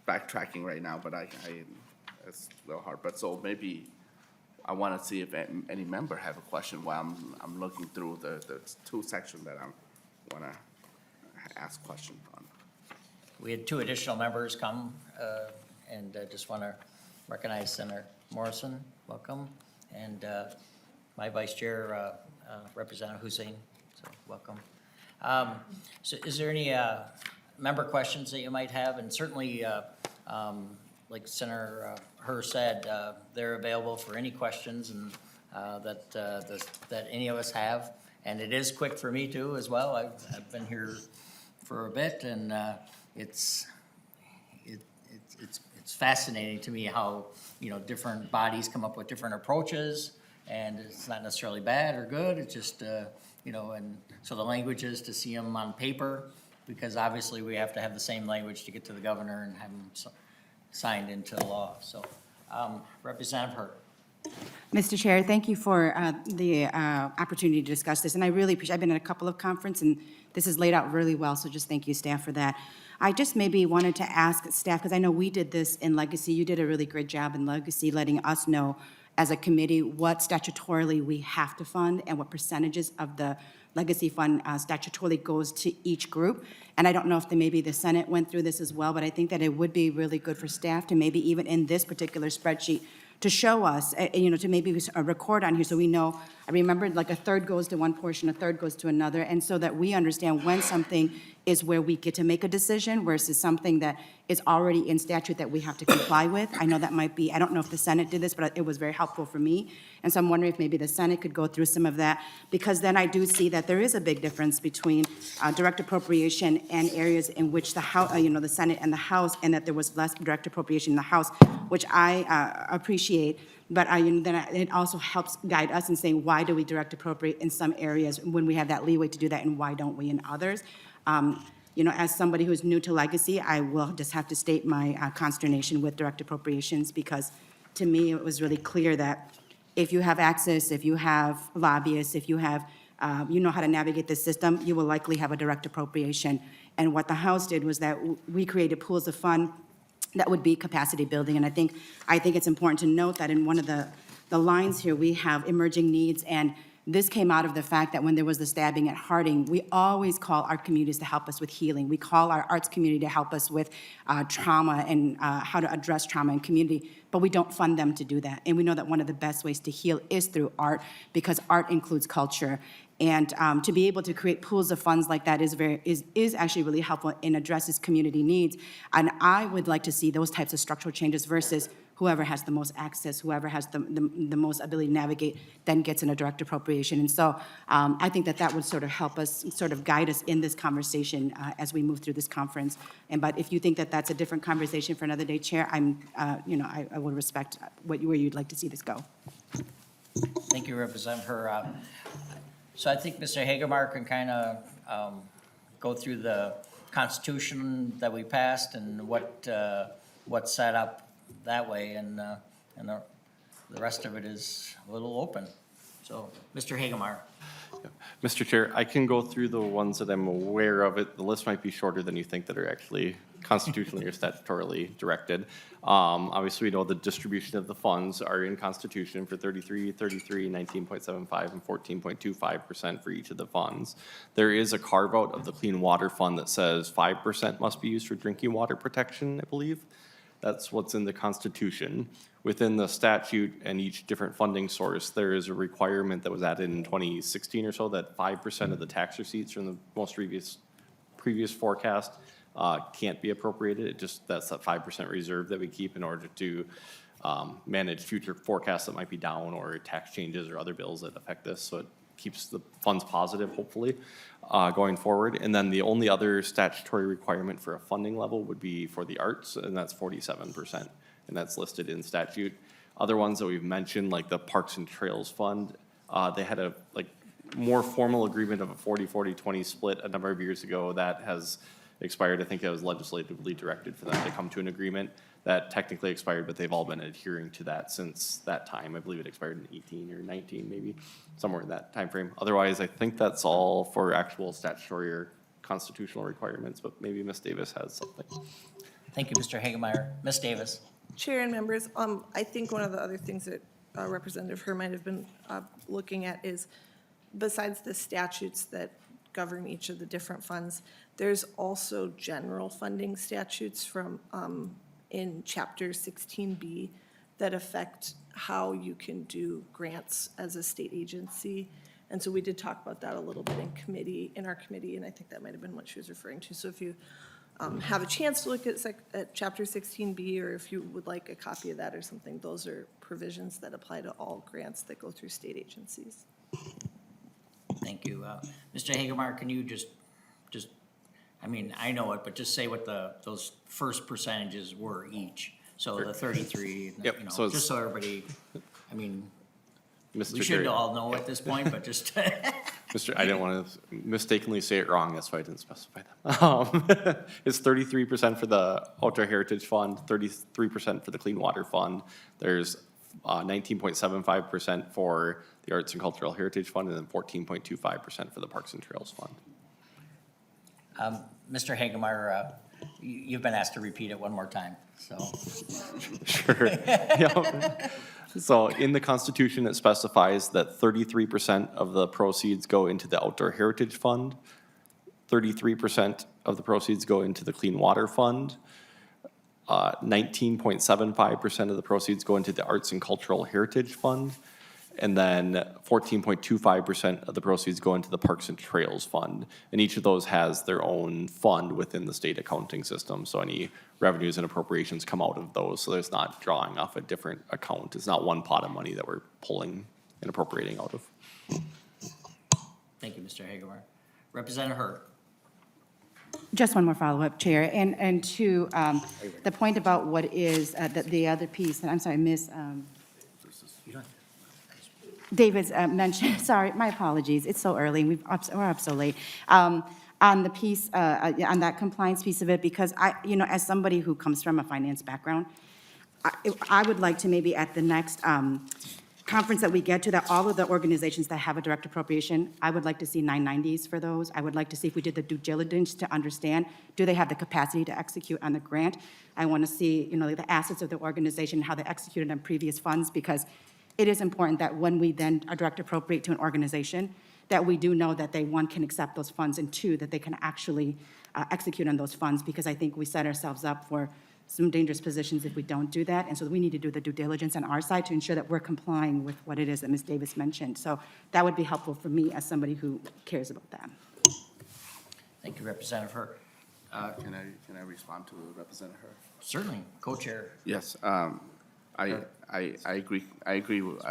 backtracking right now, but it's a little hard. But so maybe I want to see if any member have a question while I'm looking through the two sections that I want to ask questions on. We had two additional members come, and just want to recognize Senator Morrison, welcome, and my vice chair, Representative Hussein, so welcome. So is there any member questions that you might have? And certainly, like Senator Herr said, they're available for any questions and that any of us have. And it is quick for me too as well. I've been here for a bit, and it's fascinating to me how, you know, different bodies come up with different approaches, and it's not necessarily bad or good. It's just you know, and so the language is to see them on paper, because obviously we have to have the same language to get to the governor and have them signed into law. So, Representative Hurd. Mr. Chair, thank you for the opportunity to discuss this, and I really appreciate. I've been at a couple of conferences, and this is laid out really well, so just thank you, staff, for that. I just maybe wanted to ask staff, because I know we did this in Legacy, you did a really great job in Legacy, letting us know as a committee what statutorily we have to fund and what percentages of the Legacy Fund statutorily goes to each group. And I don't know if maybe the Senate went through this as well, but I think that it would be really good for staff to maybe even in this particular spreadsheet to show us, to maybe record on here so we know. I remember like a third goes to one portion, a third goes to another, and so that we understand when something is where we get to make a decision versus something that is already in statute that we have to comply with. I know that might be, I don't know if the Senate did this, but it was very helpful for me. And so I'm wondering if maybe the Senate could go through some of that, because then I do see that there is a big difference between direct appropriation and areas in which the House, the Senate and the House, and that there was less direct appropriation in the House, which I appreciate. But it also helps guide us in saying, why do we direct appropriate in some areas when we have that leeway to do that, and why don't we in others? As somebody who's new to Legacy, I will just have to state my consternation with direct appropriations, because to me, it was really clear that if you have access, if you have lobbyists, if you have, you know how to navigate the system, you will likely have a direct appropriation. And what the House did was that we created pools of fund that would be capacity building. And I think it's important to note that in one of the lines here, we have emerging needs, and this came out of the fact that when there was the stabbing at Harding, we always call our communities to help us with healing. We call our arts community to help us with trauma and how to address trauma in community, but we don't fund them to do that. And we know that one of the best ways to heal is through art, because art includes culture. And to be able to create pools of funds like that is actually really helpful and addresses community needs. And I would like to see those types of structural changes versus whoever has the most access, whoever has the most ability to navigate, then gets in a direct appropriation. And so I think that would sort of help us, sort of guide us in this conversation as we move through this conference. But if you think that that's a different conversation for another day, Chair, I will respect where you'd like to see this go. Thank you, Representative Her. So I think Mr. Hagemeyer can kind of go through the Constitution that we passed and what's set up that way, and the rest of it is a little open. So, Mr. Hagemeyer. Mr. Chair, I can go through the ones that I'm aware of. The list might be shorter than you think that are actually constitutionally or statutorily directed. Obviously, we know the distribution of the funds are in Constitution for 33, 19.75, and 14.25% for each of the funds. There is a carve-out of the Clean Water Fund that says 5% must be used for drinking water protection, I believe. That's what's in the Constitution. Within the statute and each different funding source, there is a requirement that was added in 2016 or so that 5% of the tax receipts from the most previous forecast can't be appropriated. That's that 5% reserve that we keep in order to manage future forecasts that might be down, or tax changes or other bills that affect this. So it keeps the funds positive, hopefully, going forward. And then the only other statutory requirement for a funding level would be for the arts, and that's 47%, and that's listed in statute. Other ones that we've mentioned, like the Parks and Trails Fund, they had a more formal agreement of a 40-40-20 split a number of years ago that has expired. I think it was legislatively directed for them to come to an agreement. That technically expired, but they've all been adhering to that since that time. I believe it expired in 18 or 19, maybe, somewhere in that time frame. Otherwise, I think that's all for actual statutory or constitutional requirements, but maybe Ms. Davis has something. Thank you, Mr. Hagemeyer. Ms. Davis. Chair and members, I think one of the other things that Representative Her might have been looking at is, besides the statutes that govern each of the different funds, there's also general funding statutes from in Chapter 16B that affect how you can do grants as a state agency. And so we did talk about that a little bit in our committee, and I think that might have been what she was referring to. So if you have a chance to look at Chapter 16B, or if you would like a copy of that or something, those are provisions that apply to all grants that go through state agencies. Thank you. Mr. Hagemeyer, can you just, I mean, I know it, but just say what those first percentages were each. So the 33, Yep. you know, So just so everybody, I mean, Mr. we should Chair, all know at this point, but just. Mr. I didn't want to mistakenly say it wrong, that's why I didn't specify them. It's 33% for the Outdoor Heritage Fund, 33% for the Clean Water Fund. There's 19.75% for the Arts and Cultural Heritage Fund, and then 14.25% for the Parks and Trails Fund. Mr. Hagemeyer, you've been asked to repeat it one more time, so. Sure. Yeah. So in the Constitution, it specifies that 33% of the proceeds go into the Outdoor Heritage Fund, 33% of the proceeds go into the Clean Water Fund, 19.75% of the proceeds go into the Arts and Cultural Heritage Fund, and then 14.25% of the proceeds go into the Parks and Trails Fund. And each of those has their own fund within the state accounting system. So any revenues and appropriations come out of those. So there's not drawing off a different account. It's not one pot of money that we're pulling and appropriating out of. Thank you, Mr. Hagemeyer. Representative Hur. Just one more follow-up, Chair, and to the point about what is the other piece, and I'm sorry, Ms. David's mentioned, sorry, my apologies, it's so early, we're up so late. On the piece, on that compliance piece of it, because as somebody who comes from a finance background, I would like to maybe at the next conference that we get to, that all of the organizations that have a direct appropriation, I would like to see 990s for those. I would like to see if we did the due diligence to understand, do they have the capacity to execute on the grant? I want to see, the assets of the organization, how they executed on previous funds, because it is important that when we then direct appropriate to an organization, that we do know that they, one, can accept those funds, and two, that they can actually execute on those funds, because I think we set ourselves up for some dangerous positions if we don't do that. And so we need to do the due diligence on our side to ensure that we're complying with what it is that Ms. Davis mentioned. So that would be helpful for me as somebody who cares about that. Thank you, Representative Hur. Can I respond to Representative Hur? Certainly, co-chair. Yes, I agree. I agree with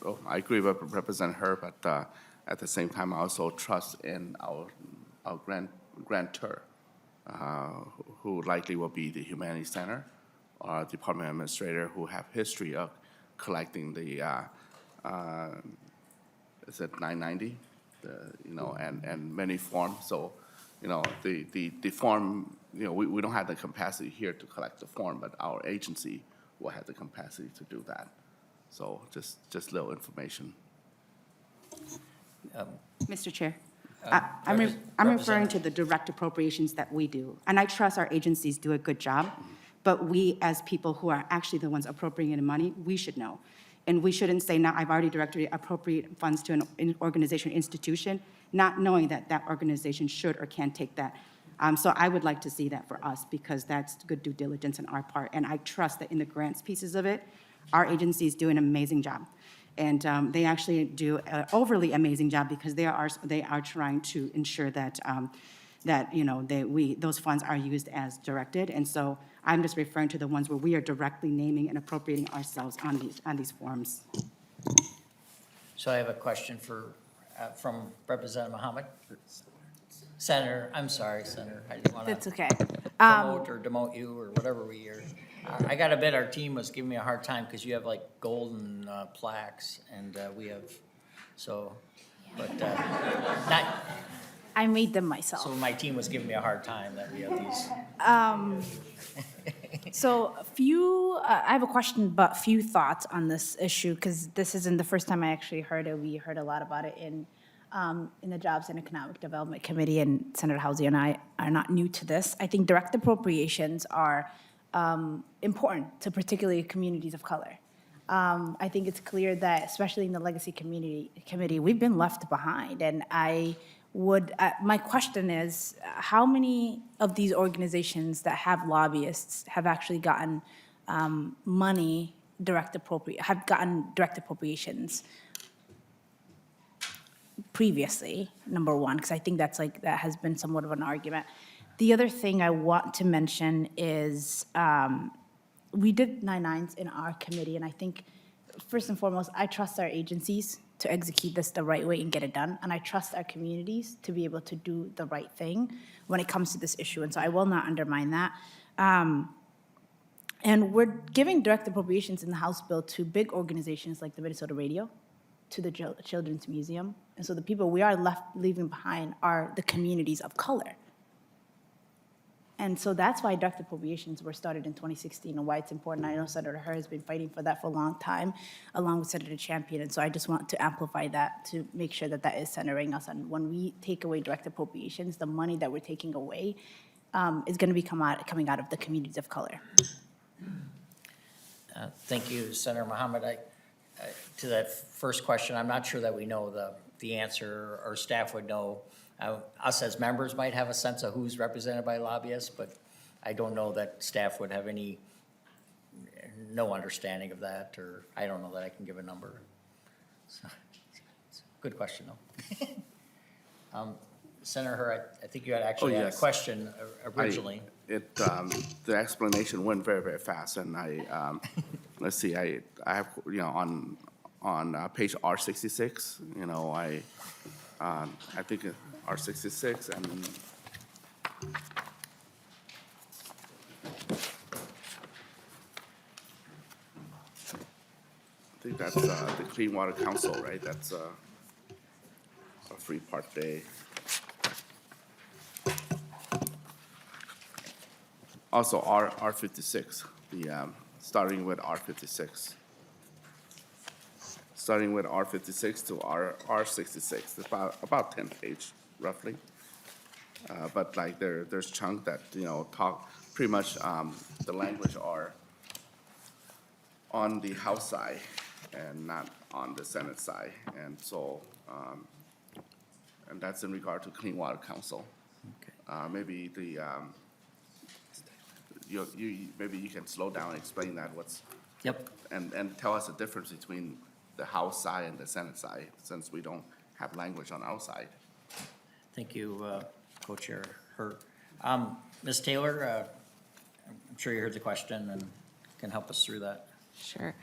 Representative Hur, but at the same time, I also trust in our grantor, who likely will be the Humanities Center or Department Administrator, who have history of collecting the is it 990, and many forms. So, the form, we don't have the capacity here to collect the form, but our agency will have the capacity to do that. So just little information. Mr. Chair, Repres- I'm referring to Representative. the direct appropriations that we do. And I trust our agencies do a good job, but we, as people who are actually the ones appropriating money, we should know. And we shouldn't say, now, I've already directly appropriate funds to an organization or institution, not knowing that that organization should or can take that. So I would like to see that for us, because that's good due diligence on our part. And I trust that in the grants pieces of it, our agencies do an amazing job. And they actually do an overly amazing job, because they are trying to ensure that those funds are used as directed. And so I'm just referring to the ones where we are directly naming and appropriating ourselves on these forms. So I have a question from Representative Mohammed. Senator, I'm sorry, Senator, I didn't want That's to okay. promote or demote you or whatever we are. I got to bet our team was giving me a hard time because you have like golden plaques and we have, so, but not, I made them myself. so my team was giving me a hard time that we have these. So I have a question, but few thoughts on this issue, because this isn't the first time I actually heard it. We heard a lot about it in the Jobs and Economic Development Committee, and Senator Hawj and I are not new to this. I think direct appropriations are important to particularly communities of color. I think it's clear that, especially in the Legacy Committee, we've been left behind. And my question is, how many of these organizations that have lobbyists have actually gotten have gotten direct appropriations previously, number one, because I think that has been somewhat of an argument. The other thing I want to mention is we did 9/9s in our committee, and I think, first and foremost, I trust our agencies to execute this the right way and get it done, and I trust our communities to be able to do the right thing when it comes to this issue, and so I will not undermine that. And we're giving direct appropriations in the House bill to big organizations like the Minnesota Radio, to the Children's Museum, and so the people we are leaving behind are the communities of color. And so that's why direct appropriations were started in 2016 and why it's important. I know Senator Hur has been fighting for that for a long time, along with Senator Champion. And so I just want to amplify that to make sure that that is centering us on when we take away direct appropriations, the money that we're taking away is going to be coming out of the communities of color. Thank you, Senator Mohammed. To that first question, I'm not sure that we know the answer, or staff would know. Us as members might have a sense of who's represented by lobbyists, but I don't know that staff would have no understanding of that, or I don't know that I can give a number. So, good question, though. Senator Hur, I think you had actually had a yes. question originally. The explanation went very, very fast, and let's see, I have, on page R66, I think R66, and I think that's the Clean Water Council, right? That's a free park day. Also, R56, starting with R56. Starting with R56 to R66, it's about 10 page, roughly. But like there's chunk that, talk, pretty much the language are on the House side and not on the Senate side. And so, and that's in regard to Clean Water Council. Maybe maybe you can slow down and explain that Yep. and tell us the difference between the House side and the Senate side, since we don't have language on our side. Thank you, Co-Chair Hurt. Ms. Taylor, I'm sure you heard the question and can help us through that. Sure.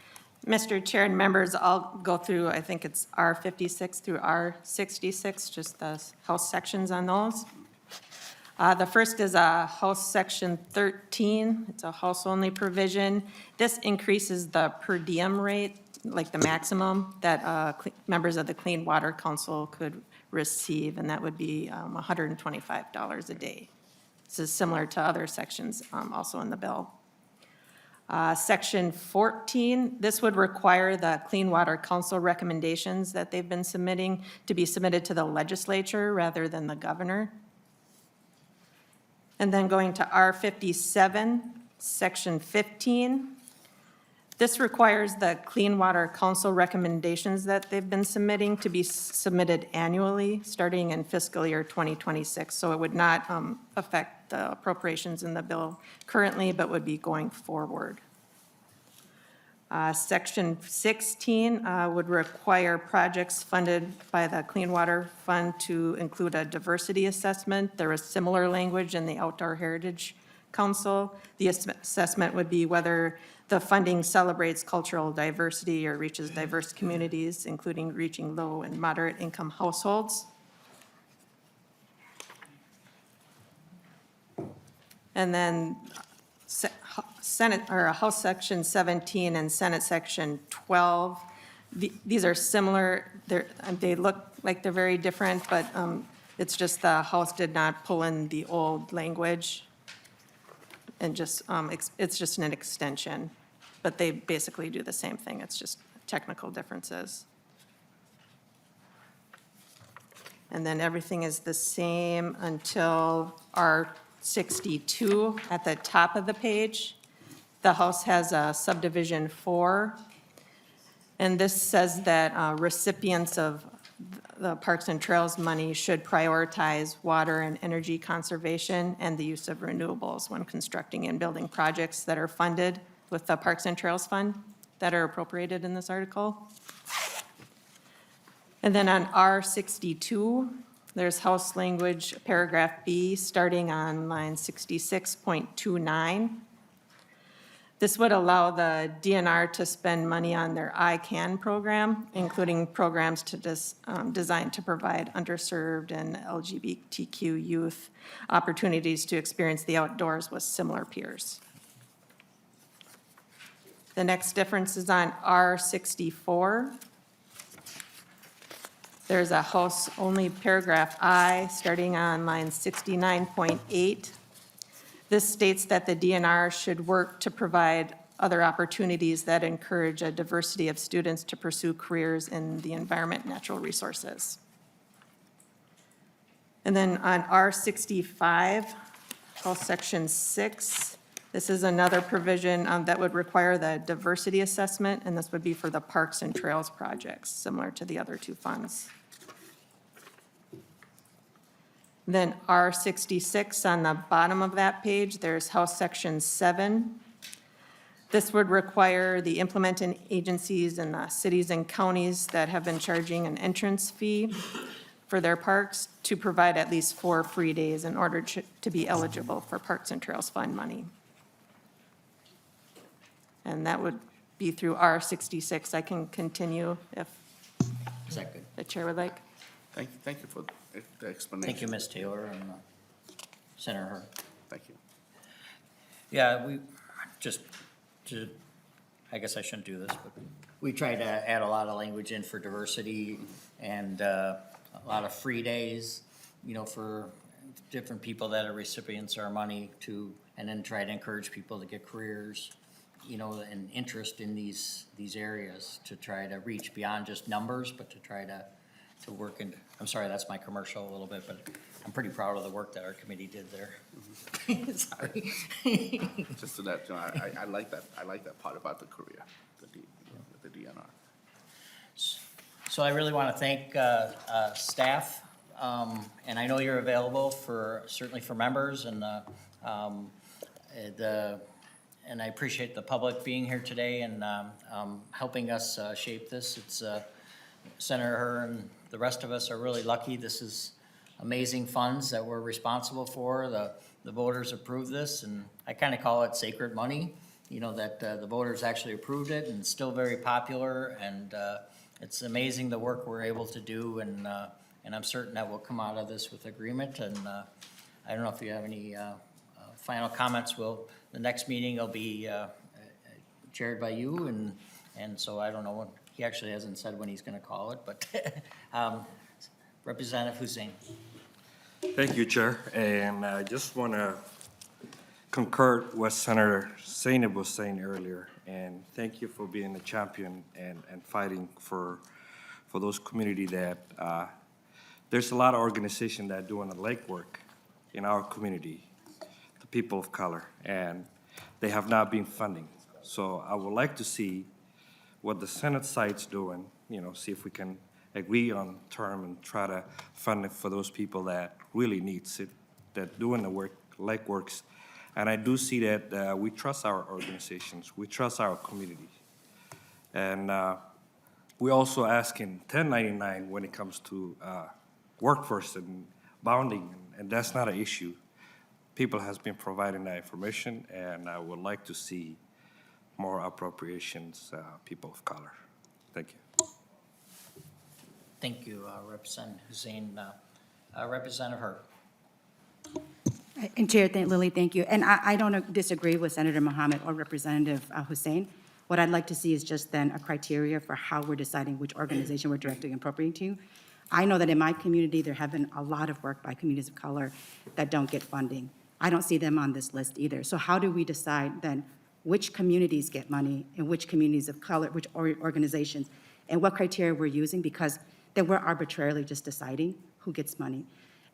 Mr. Chair and members, I'll go through, I think it's R56 through R66, just the House sections on those. The first is House Section 13. It's a House-only provision. This increases the per diem rate, like the maximum that members of the Clean Water Council could receive, and that would be $125 a day. This is similar to other sections also in the bill. Section 14, this would require the Clean Water Council recommendations that they've been submitting to be submitted to the legislature rather than the governor. And then going to R57, Section 15, this requires the Clean Water Council recommendations that they've been submitting to be submitted annually, starting in fiscal year 2026. So it would not affect the appropriations in the bill currently, but would be going forward. Section 16 would require projects funded by the Clean Water Fund to include a diversity assessment. There is similar language in the Outdoor Heritage Council. The assessment would be whether the funding celebrates cultural diversity or reaches diverse communities, including reaching low and moderate income households. And then Senate, or House Section 17 and Senate Section 12. These are similar. They look like they're very different, but it's just the House did not pull in the old language. And just, it's just an extension. But they basically do the same thing. It's just technical differences. And then everything is the same until R62 at the top of the page. The House has a subdivision 4, and this says that recipients of the Parks and Trails money should prioritize water and energy conservation and the use of renewables when constructing and building projects that are funded with the Parks and Trails Fund that are appropriated in this article. And then on R62, there's House language, paragraph B, starting on line 66.29. This would allow the DNR to spend money on their I CAN program, including programs designed to provide underserved and LGBTQ youth opportunities to experience the outdoors with similar peers. The next difference is on R64. There's a House-only paragraph I, starting on line 69.8. This states that the DNR should work to provide other opportunities that encourage a diversity of students to pursue careers in the environment and natural resources. And then on R65, Health Section 6, this is another provision that would require the diversity assessment, and this would be for the parks and trails projects, similar to the other two funds. Then R66 on the bottom of that page, there's House Section 7. This would require the implementing agencies and the cities and counties that have been charging an entrance fee for their parks to provide at least 4 free days in order to be eligible for Parks and Trails Fund money. And that would be through R66. I can continue if Is that good? the chair would like. Thank you for the explanation. Thank you, Ms. Taylor and Senator Hurd. Thank you. Yeah, we I guess I shouldn't do this, but we try to add a lot of language in for diversity and a lot of free days, you know, for different people that are recipients of our money to, and then try to encourage people to get careers, you know, and interest in these areas to try to reach beyond just numbers, but to try to work in, I'm sorry, that's my commercial a little bit, but I'm pretty proud of the work that our committee did there. Sorry. Just so that, you know, I like that part about the career, the DNR. So I really want to thank staff, and I know you're available certainly for members, and and I appreciate the public being here today and helping us shape this. It's Senator Hurd and the rest of us are really lucky. This is amazing funds that we're responsible for. The voters approved this, and I kind of call it sacred money, you know, that the voters actually approved it, and it's still very popular, and it's amazing the work we're able to do, and I'm certain that we'll come out of this with agreement, and I don't know if you have any final comments. The next meeting will be chaired by you, and so I don't know when, he actually hasn't said when he's gonna call it, but Representative Hussein. Thank you, Chair, and I just want to concur what Senator Zainab was saying earlier, and thank you for being a champion and fighting for those community that, there's a lot of organizations that are doing the legwork in our community, the people of color, and they have not been funding. So I would like to see what the Senate side's doing, you know, see if we can agree on term and try to fund it for those people that really needs it, that doing the work, legworks. And I do see that we trust our organizations, we trust our community. And we're also asking 1099 when it comes to workforce and bounding, and that's not an issue. People has been providing that information, and I would like to see more appropriations, people of color. Thank you. Thank you, Representative Hussein. Representative Hurd. And Chair, Lillie, thank you. And I don't disagree with Senator Mohammed or Representative Hussein. What I'd like to see is just then a criteria for how we're deciding which organization we're directly appropriating to. I know that in my community, there have been a lot of work by communities of color that don't get funding. I don't see them on this list either. So how do we decide then which communities get money and which communities of color, which organizations, and what criteria we're using? Because then we're arbitrarily just deciding who gets money.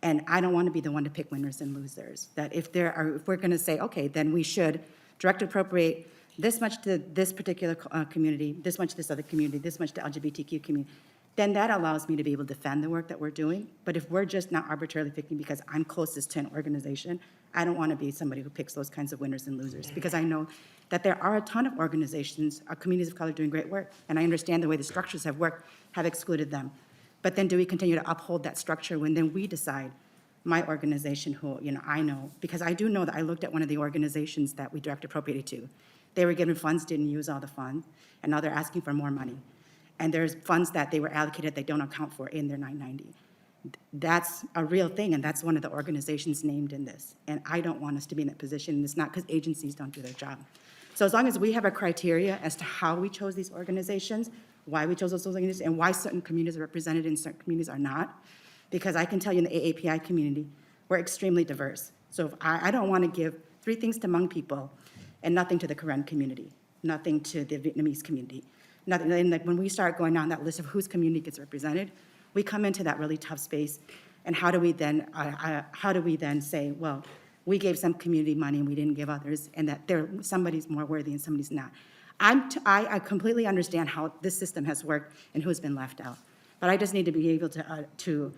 And I don't want to be the one to pick winners and losers. That if we're going to say, okay, then we should direct appropriate this much to this particular community, this much to this other community, this much to LGBTQ community, then that allows me to be able to defend the work that we're doing. But if we're just not arbitrarily picking because I'm closest to an organization, I don't want to be somebody who picks those kinds of winners and losers, because I know that there are a ton of organizations, communities of color doing great work, and I understand the way the structures have worked have excluded them. But then do we continue to uphold that structure when then we decide, my organization who, you know, I know, because I do know that I looked at one of the organizations that we direct appropriated to. They were given funds, didn't use all the funds, and now they're asking for more money. And there's funds that they were allocated they don't account for in their 990. That's a real thing, and that's one of the organizations named in this. And I don't want us to be in that position, and it's not because agencies don't do their job. So as long as we have a criteria as to how we chose these organizations, why we chose those organizations, and why certain communities are represented and certain communities are not, because I can tell you in the AAPI community, we're extremely diverse. So if I don't want to give three things to Hmong people and nothing to the Karen community, nothing to the Vietnamese community. Nothing, and like when we start going down that list of whose community gets represented, we come into that really tough space. And how do we then say, well, we gave some community money and we didn't give others, and that somebody's more worthy and somebody's not. I completely understand how this system has worked and who's been left out. But I just need to be able to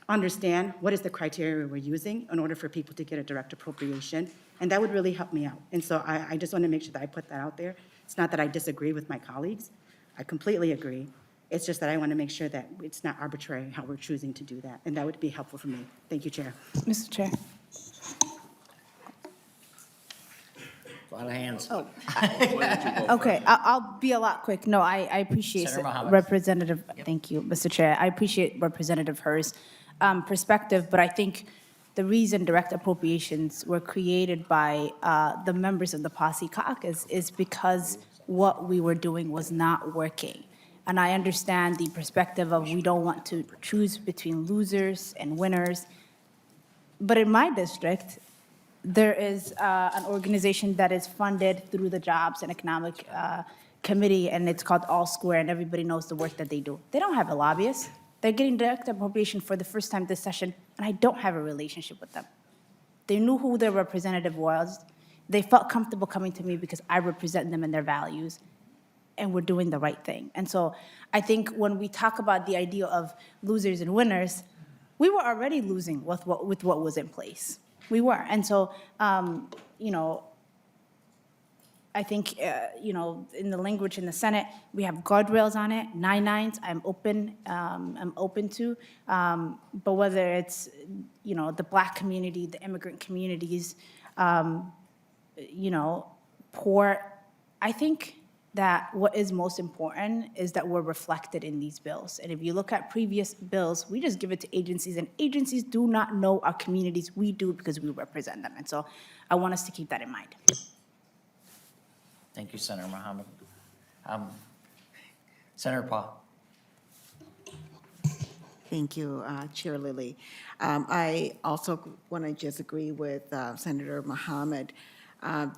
understand what is the criteria we're using in order for people to get a direct appropriation, and that would really help me out. And so I just want to make sure that I put that out there. It's not that I disagree with my colleagues. I completely agree. It's just that I want to make sure that it's not arbitrary how we're choosing to do that, and that would be helpful for me. Thank you, Chair. Mr. Chair. A lot of hands. Oh. Okay, I'll be a lot quick. No, I appreciate Senator Mohammed. Representative, thank you, Mr. Chair. I appreciate Representative Hur's perspective, but I think the reason direct appropriations were created by the members of the Posse Caucus is because what we were doing was not working. And I understand the perspective of we don't want to choose between losers and winners. But in my district, there is an organization that is funded through the Jobs and Economic Committee, and it's called All Square, and everybody knows the work that they do. They don't have a lobbyist. They're getting direct appropriation for the first time this session, and I don't have a relationship with them. They knew who their representative was. They felt comfortable coming to me because I represent them and their values, and we're doing the right thing. And so I think when we talk about the idea of losers and winners, we were already losing with what was in place. We were. And so, you know, I think, you know, in the language in the Senate, we have guardrails on it, 9/9s. I'm open to. But whether it's, you know, the Black community, the immigrant communities, you know, poor, I think that what is most important is that we're reflected in these bills. And if you look at previous bills, we just give it to agencies, and agencies do not know our communities. We do because we represent them. And so I want us to keep that in mind. Thank you, Senator Mohammed. Senator Paul. Thank you, Chair Lillie. I also want to just agree with Senator Mohammed.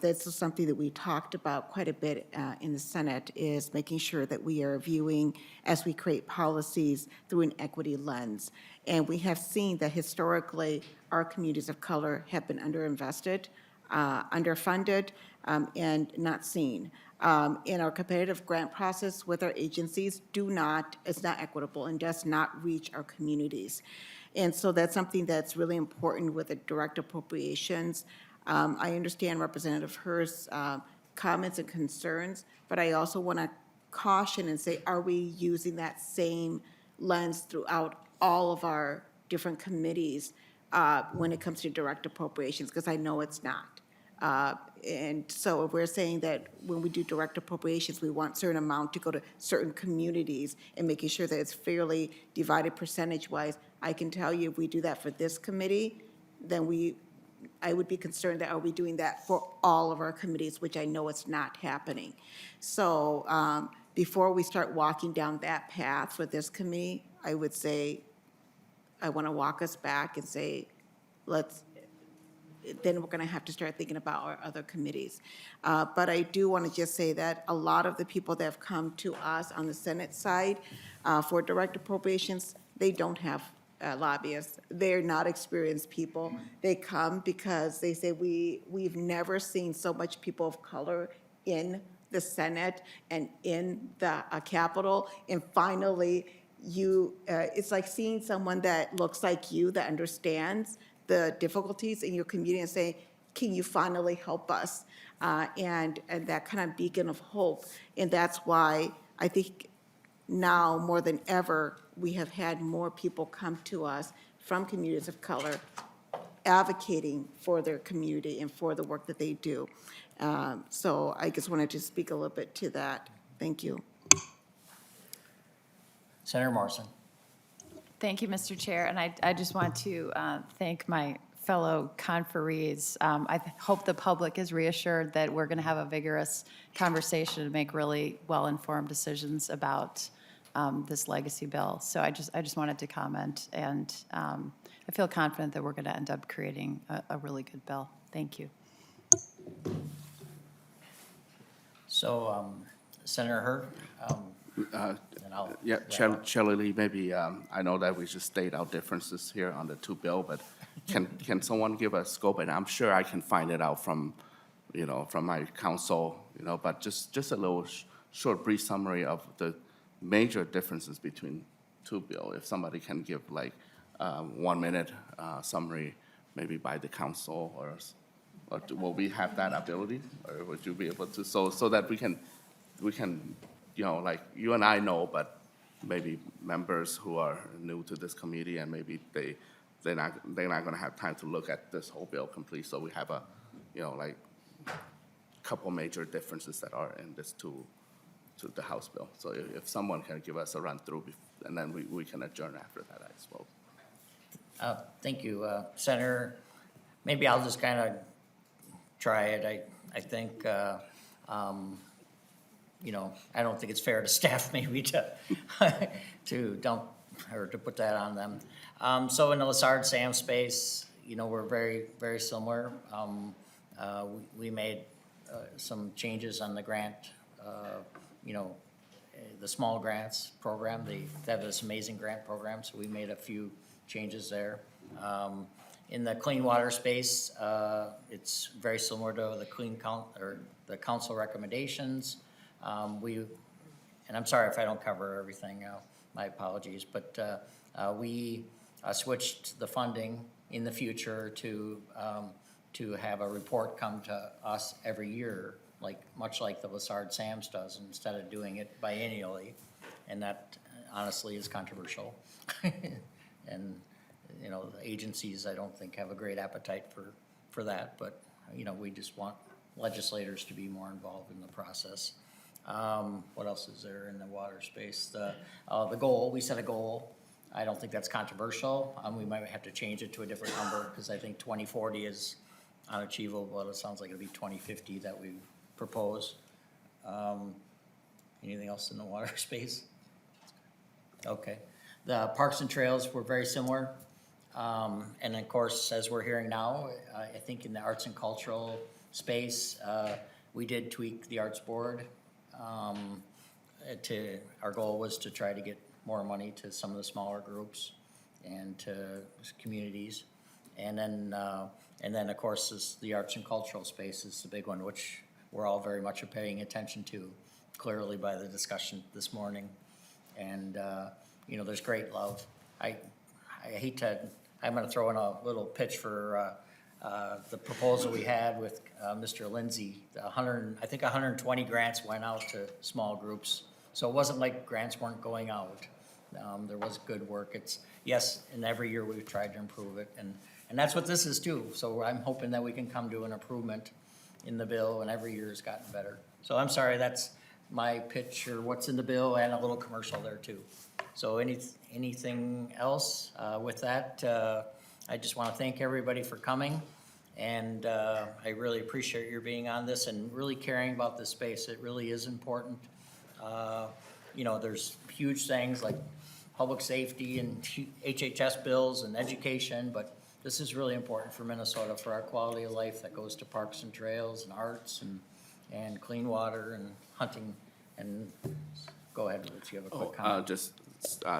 This is something that we talked about quite a bit in the Senate, is making sure that we are viewing, as we create policies, through an equity lens. And we have seen that historically, our communities of color have been underinvested, underfunded, and not seen. In our competitive grant process with our agencies is not equitable and does not reach our communities. And so that's something that's really important with the direct appropriations. I understand Representative Hur's comments and concerns, but I also want to caution and say, are we using that same lens throughout all of our different committees when it comes to direct appropriations? Because I know it's not. And so if we're saying that when we do direct appropriations, we want certain amount to go to certain communities and making sure that it's fairly divided percentage-wise, I can tell you if we do that for this committee, then I would be concerned that are we doing that for all of our committees, which I know it's not happening. So before we start walking down that path for this committee, I would say, I want to walk us back and say, then we're going to have to start thinking about our other committees. But I do want to just say that a lot of the people that have come to us on the Senate side for direct appropriations, they don't have lobbyists. They're not experienced people. They come because they say, we've never seen so much people of color in the Senate and in the Capitol. And finally, it's like seeing someone that looks like you, that understands the difficulties in your community and say, can you finally help us? And that kind of beacon of hope. And that's why I think now more than ever, we have had more people come to us from communities of color advocating for their community and for the work that they do. So I just wanted to speak a little bit to that. Thank you. Senator Morrison. Thank you, Mr. Chair, and I just want to thank my fellow conferees. I hope the public is reassured that we're going to have a vigorous conversation and make really well-informed decisions about this legacy bill. So I just wanted to comment, and I feel confident that we're going to end up creating a really good bill. Thank you. So, Senator Hurd, and I'll. Yeah, wrap up. Chair Lillie, maybe, I know that we just state our differences here on the two bill, but can someone give a scope? And I'm sure I can find it out from, from my counsel, but just a little short, brief summary of the major differences between two bill. If somebody can give like 1 minute summary, maybe by the council, or will we have that ability? Or would you be able to, so that we can, like you and I know, but maybe members who are new to this committee and maybe they're not gonna have time to look at this whole bill complete, so we have a, like, couple major differences that are in this to the House bill. So if someone can give us a run through, and then we can adjourn after that, I suppose. Thank you, Senator. Maybe I'll just kind of try it. I think, I don't think it's fair to staff maybe to dump or to put that on them. So in the Lessard-Sam space, we're very, very similar. We made some changes on the grant, the small grants program. They have this amazing grant program, so we made a few changes there. In the clean water space, it's very similar to the council recommendations. And I'm sorry if I don't cover everything, my apologies, but we switched the funding in the future to have a report come to us every year, much like the Lessard-Sams does, instead of doing it biennially. And that honestly is controversial. And, the agencies, I don't think, have a great appetite for that, but, we just want legislators to be more involved in the process. What else is there in the water space? The goal, we set a goal. I don't think that's controversial. We might have to change it to a different number, because I think 2040 is unachievable, but it sounds like it'll be 2050 that we propose. Anything else in the water space? Okay. The parks and trails were very similar. And of course, as we're hearing now, I think in the arts and cultural space, we did tweak the arts board. Our goal was to try to get more money to some of the smaller groups and to communities. And then of course, the arts and cultural space is the big one, which we're all very much paying attention to, clearly by the discussion this morning. And, there's great love. I hate to, I'm gonna throw in a little pitch for, the proposal we had with, Mr. Lindsay. I think 120 grants went out to small groups. So it wasn't like grants weren't going out. There was good work. Yes, and every year we've tried to improve it, and that's what this is too. So I'm hoping that we can come to an improvement in the bill, and every year has gotten better. So I'm sorry, that's my pitch, or what's in the bill, and a little commercial there too. So anything else? With that, I just want to thank everybody for coming, and I really appreciate your being on this and really caring about this space. It really is important. There's huge things like public safety and HHS bills and education, but this is really important for Minnesota, for our quality of life that goes to parks and trails and arts and clean water and hunting. And go ahead, if you have a quick comment.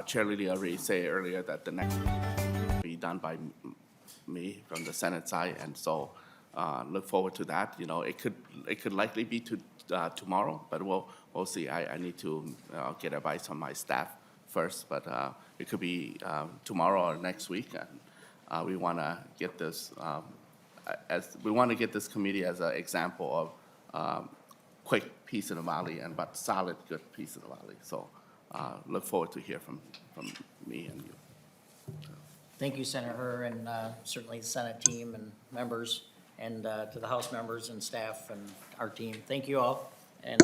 Chair Lillie already said earlier that the next will be done by me from the Senate side, and so look forward to that. It could likely be tomorrow, but we'll see. I need to get advice from my staff first, but it could be tomorrow or next week. And we want to get this committee as an example of quick peace in the valley, but solid, good peace in the valley. So look forward to hear from me and you. Thank you, Senator Hur, and certainly the Senate team and members, and to the House members and staff and our team. Thank you all. And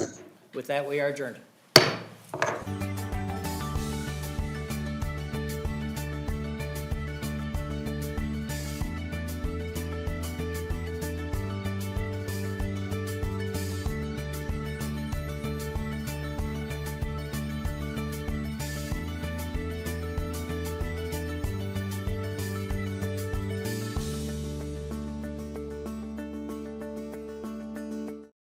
with that, we are adjourned.